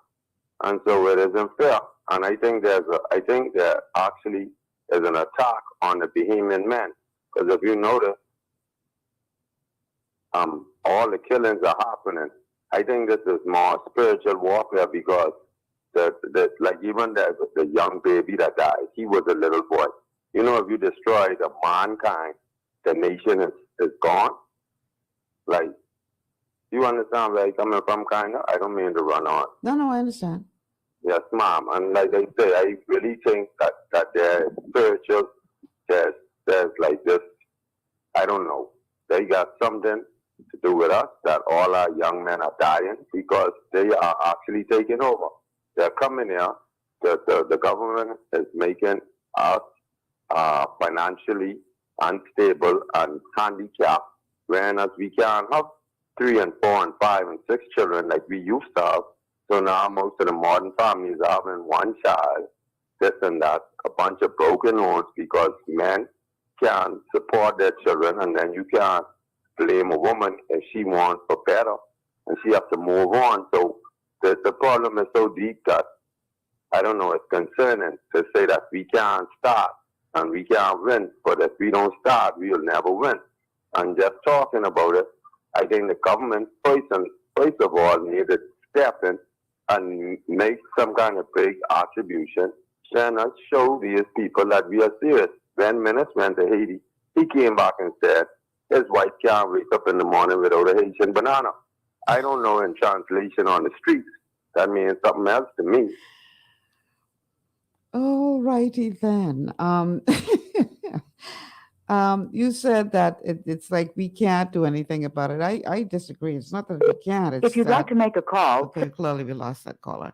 And so it isn't fair. And I think there actually is an attack on the Bahamian men. Because if you notice, all the killings are happening. I think this is more spiritual warfare, because like even the young baby that died, he was a little boy. You know, if you destroy the mankind, the nation is gone. Like, you understand where I'm coming from, kind of? I don't mean to run on. No, I understand. Yes, ma'am. And like I say, I really think that there's spiritual, there's like this, I don't know, they got something to do with us, that all our young men are dying because they are actually taking over. They're coming here, the government is making us financially unstable and handicapped, whereas we can't have 3 and 4 and 5 and 6 children like we used to have. So now most of the modern families are having 1 child, this and that, a bunch of broken homes because men can't support their children, and then you can't blame a woman if she wants for better and she has to move on. So the problem is so deep that, I don't know, it's concerning to say that we can't start and we can't win, but if we don't start, we'll never win. And just talking about it, I think the government, first of all, needed to step in and make some kind of big attribution, then show these people that we are serious. When Menace went to Haiti, he came back and said his wife can't wake up in the morning without a Haitian banana. I don't know in translation on the streets. That means something else to me. All righty then. You said that it's like we can't do anything about it. I disagree. It's not that we can't. It's If you'd like that to make a call, okay, clearly we lost that caller.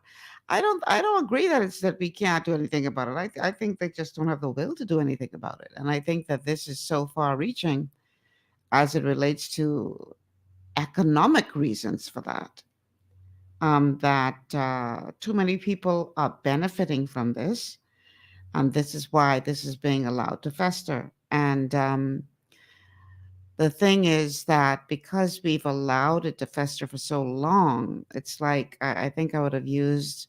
I don't agree that it's that we can't do anything about it. I think they just don't have the will to do anything about it. And I think that this is so far reaching as it relates to economic reasons for that. That too many people are benefiting from this, and this is why this is being allowed to fester. And the thing is that because we've allowed it to fester for so long, it's like I think I would have used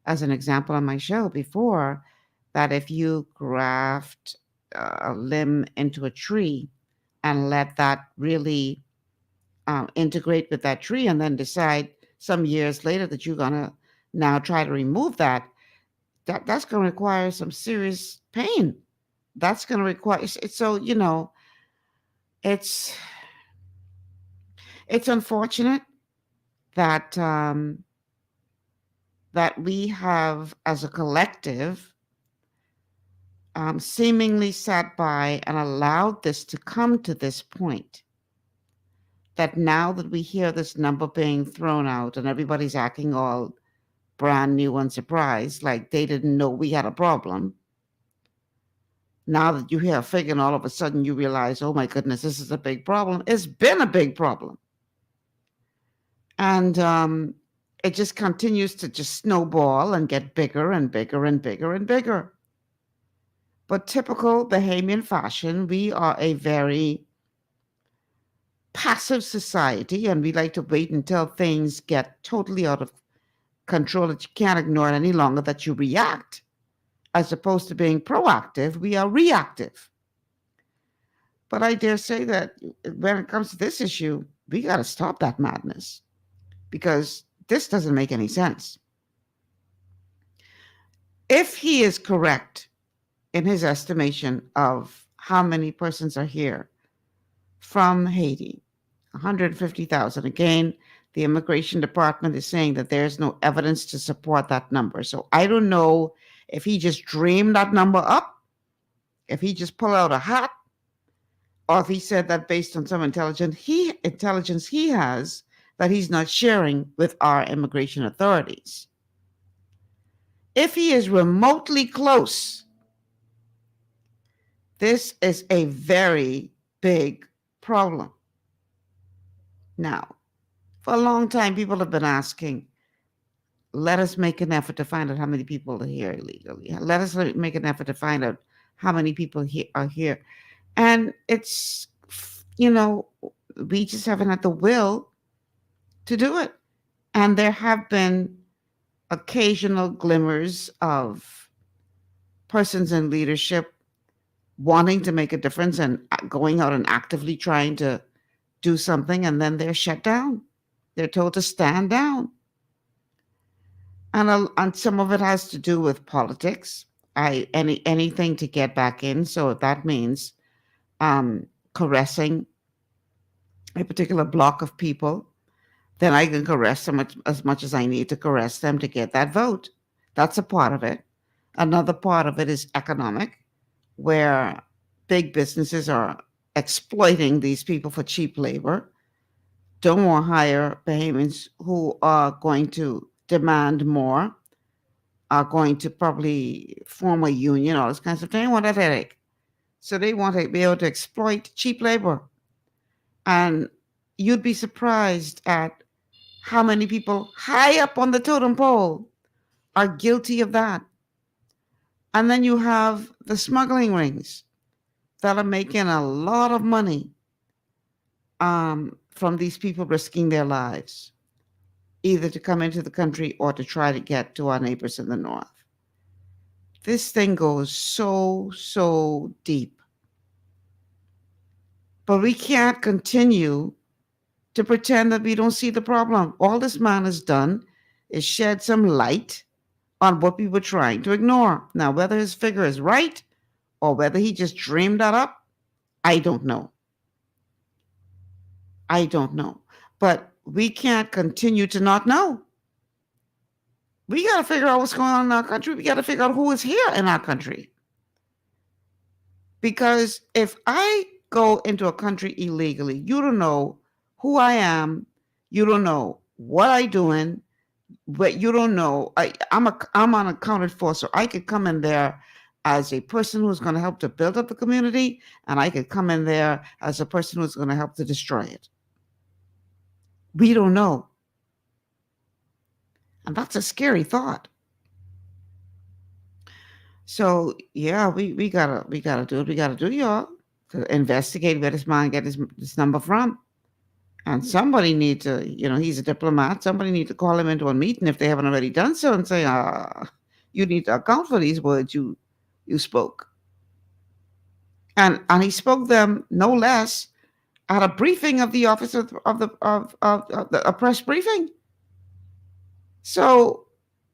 as an example on my show before that if you graft a limb into a tree and let that really integrate with that tree and then decide some years later that you're going to now try to remove that's going to require some serious pain. That's going to require so it's unfortunate that that we have as a collective seemingly sat by and allowed this to come to this point, that now that we hear this number being thrown out and everybody's acting all brand new and surprised, like they didn't know we had a problem. Now that you hear a figure and all of a sudden you realize, oh my goodness, this is a big problem. It's been a big problem. And it just continues to just snowball and get bigger and bigger and bigger and bigger. But typical Bahamian fashion, we are a very passive society, and we like to wait until things get totally out of control, that you can't ignore it any longer, that you react. As opposed to being proactive, we are reactive. But I dare say that when it comes to this issue, we got to stop that madness, because this doesn't make any sense. If he is correct in his estimation of how many persons are here from Haiti, 150,000. Again, the immigration department is saying that there's no evidence to support that number. So I don't know if he just dreamed that number up, if he just pulled out a hat, or if he said that based on some intelligence he has that he's not sharing with our immigration authorities. If he is remotely close, this is a very big problem. Now, for a long time, people have been asking, let us make an effort to find out how many people are here illegally. Let us make an effort to find out how many people are here. And it's, we just haven't had the will to do it. And there have been occasional glimmers of persons in leadership wanting to make a difference and going out and actively trying to do something, and then they're shut down. They're told to stand down. And some of it has to do with politics. Anything to get back in. So if that means caressing a particular block of people, then I can caress them as much as I need to caress them to get that vote. That's a part of it. Another part of it is economic, where big businesses are exploiting these people for cheap labor, don't want to hire Bahamians who are going to demand more, are going to probably form a union, all this kind of stuff. They want that headache. So they want to be able to exploit cheap labor. And you'd be surprised at how many people high up on the totem pole are guilty of that. And then you have the smuggling rings that are making a lot of money from these people risking their lives, either to come into the country or to try to get to our neighbors in the north. This thing goes so deep. But we can't continue to pretend that we don't see the problem. All this man has done is shed some light on what we were trying to ignore. Now, whether his figure is right or whether he just dreamed that up, I don't know. But we can't continue to not know. We got to figure out what's going on in our country. We got to figure out who is here in our country. Because if I go into a country illegally, you don't know who I am, you don't know what I'm doing, but you don't know I'm unaccounted for, so I could come in there as a person who's going to help to build up the community, and I could come in there as a person who's going to help to destroy it. We don't know, and that's a scary thought. So yeah, we gotta do it. We gotta do, y'all, to investigate where this man get this number from. And somebody need to, he's a diplomat. Somebody need to call him into a meeting if they haven't already done so, and say, you need to account for these words you spoke. And he spoke them no less at a briefing of the office of a press briefing. So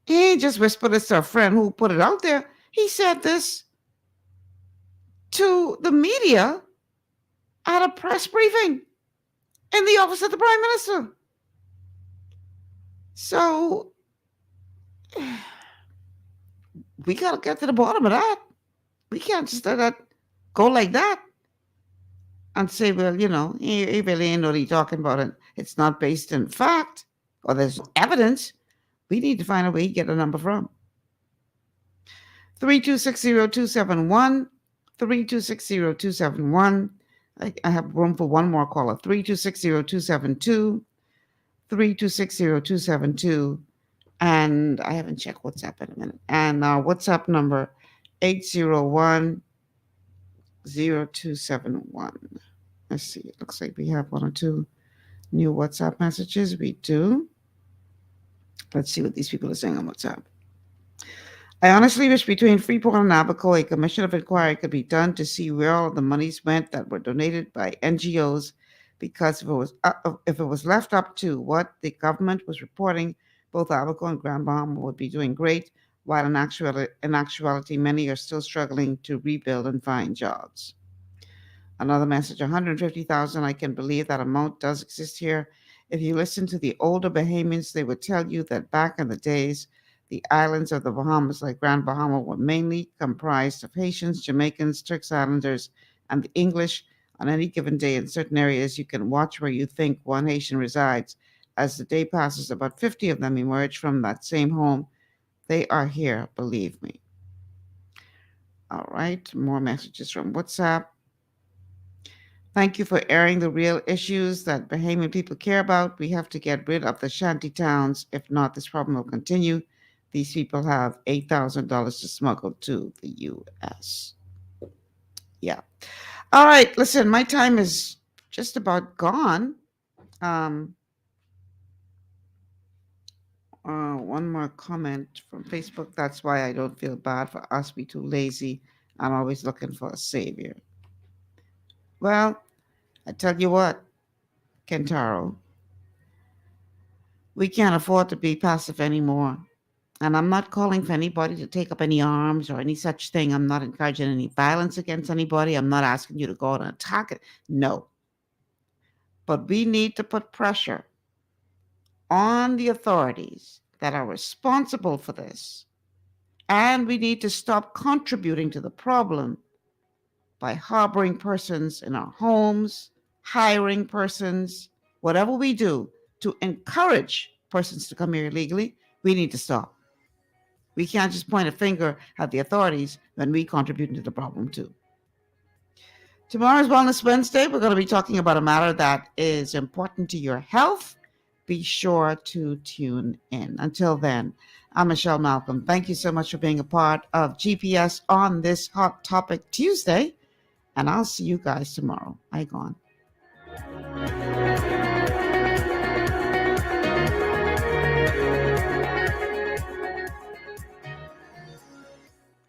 he ain't just whispered this to a friend who put it out there. He said this to the media at a press briefing in the office of the Prime Minister. So we got to get to the bottom of that. We can't just let that go like that and say, well, he really ain't what he's talking about. And it's not based in fact, or there's evidence. We need to find a way to get a number from. 3260271, 3260271. I have room for one more caller. 3260272, 3260272. And I haven't checked WhatsApp in a minute. And our WhatsApp number, 801-0271. Let's see. It looks like we have one or two new WhatsApp messages. We do. Let's see what these people are saying on WhatsApp. I honestly wish between Freeport and Abaco, a commission of inquiry could be done to see where all the monies went that were donated by NGOs, because if it was left up to what the government was reporting, both Abaco and Grand Bahama would be doing great, while in actuality, many are still struggling to rebuild and find jobs. Another message, 150,000. I can believe that amount does exist here. If you listen to the older Bahamians, they would tell you that back in the days, the islands of the Bahamas, like Grand Bahama, were mainly comprised of Haitians, Jamaicans, Turks Islanders, and the English. On any given day in certain areas, you can watch where you think one Haitian resides. As the day passes, about 50 of them emerge from that same home. They are here, believe me. All right, more messages from WhatsApp. Thank you for airing the real issues that Bahamian people care about. We have to get rid of the shanty towns. If not, this problem will continue. These people have $8,000 to smuggle to the U.S. Yeah. All right, listen, my time is just about gone. One more comment from Facebook. That's why I don't feel bad for us be too lazy. I'm always looking for a savior. Well, I tell you what, Kentaro, we can't afford to be passive anymore. And I'm not calling for anybody to take up any arms or any such thing. I'm not encouraging any violence against anybody. I'm not asking you to go out and attack it. No. But we need to put pressure on the authorities that are responsible for this. And we need to stop contributing to the problem by harboring persons in our homes, hiring persons, whatever we do to encourage persons to come here illegally. We need to stop. We can't just point a finger at the authorities when we contribute to the problem too. Tomorrow's Wellness Wednesday, we're going to be talking about a matter that is important to your health. Be sure to tune in. Until then, I'm Michelle Malcolm. Thank you so much for being a part of GPS on this Hot Topic Tuesday, and I'll see you guys tomorrow. I gone.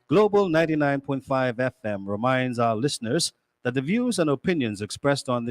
Global 99.5 FM reminds our listeners that the views and opinions expressed on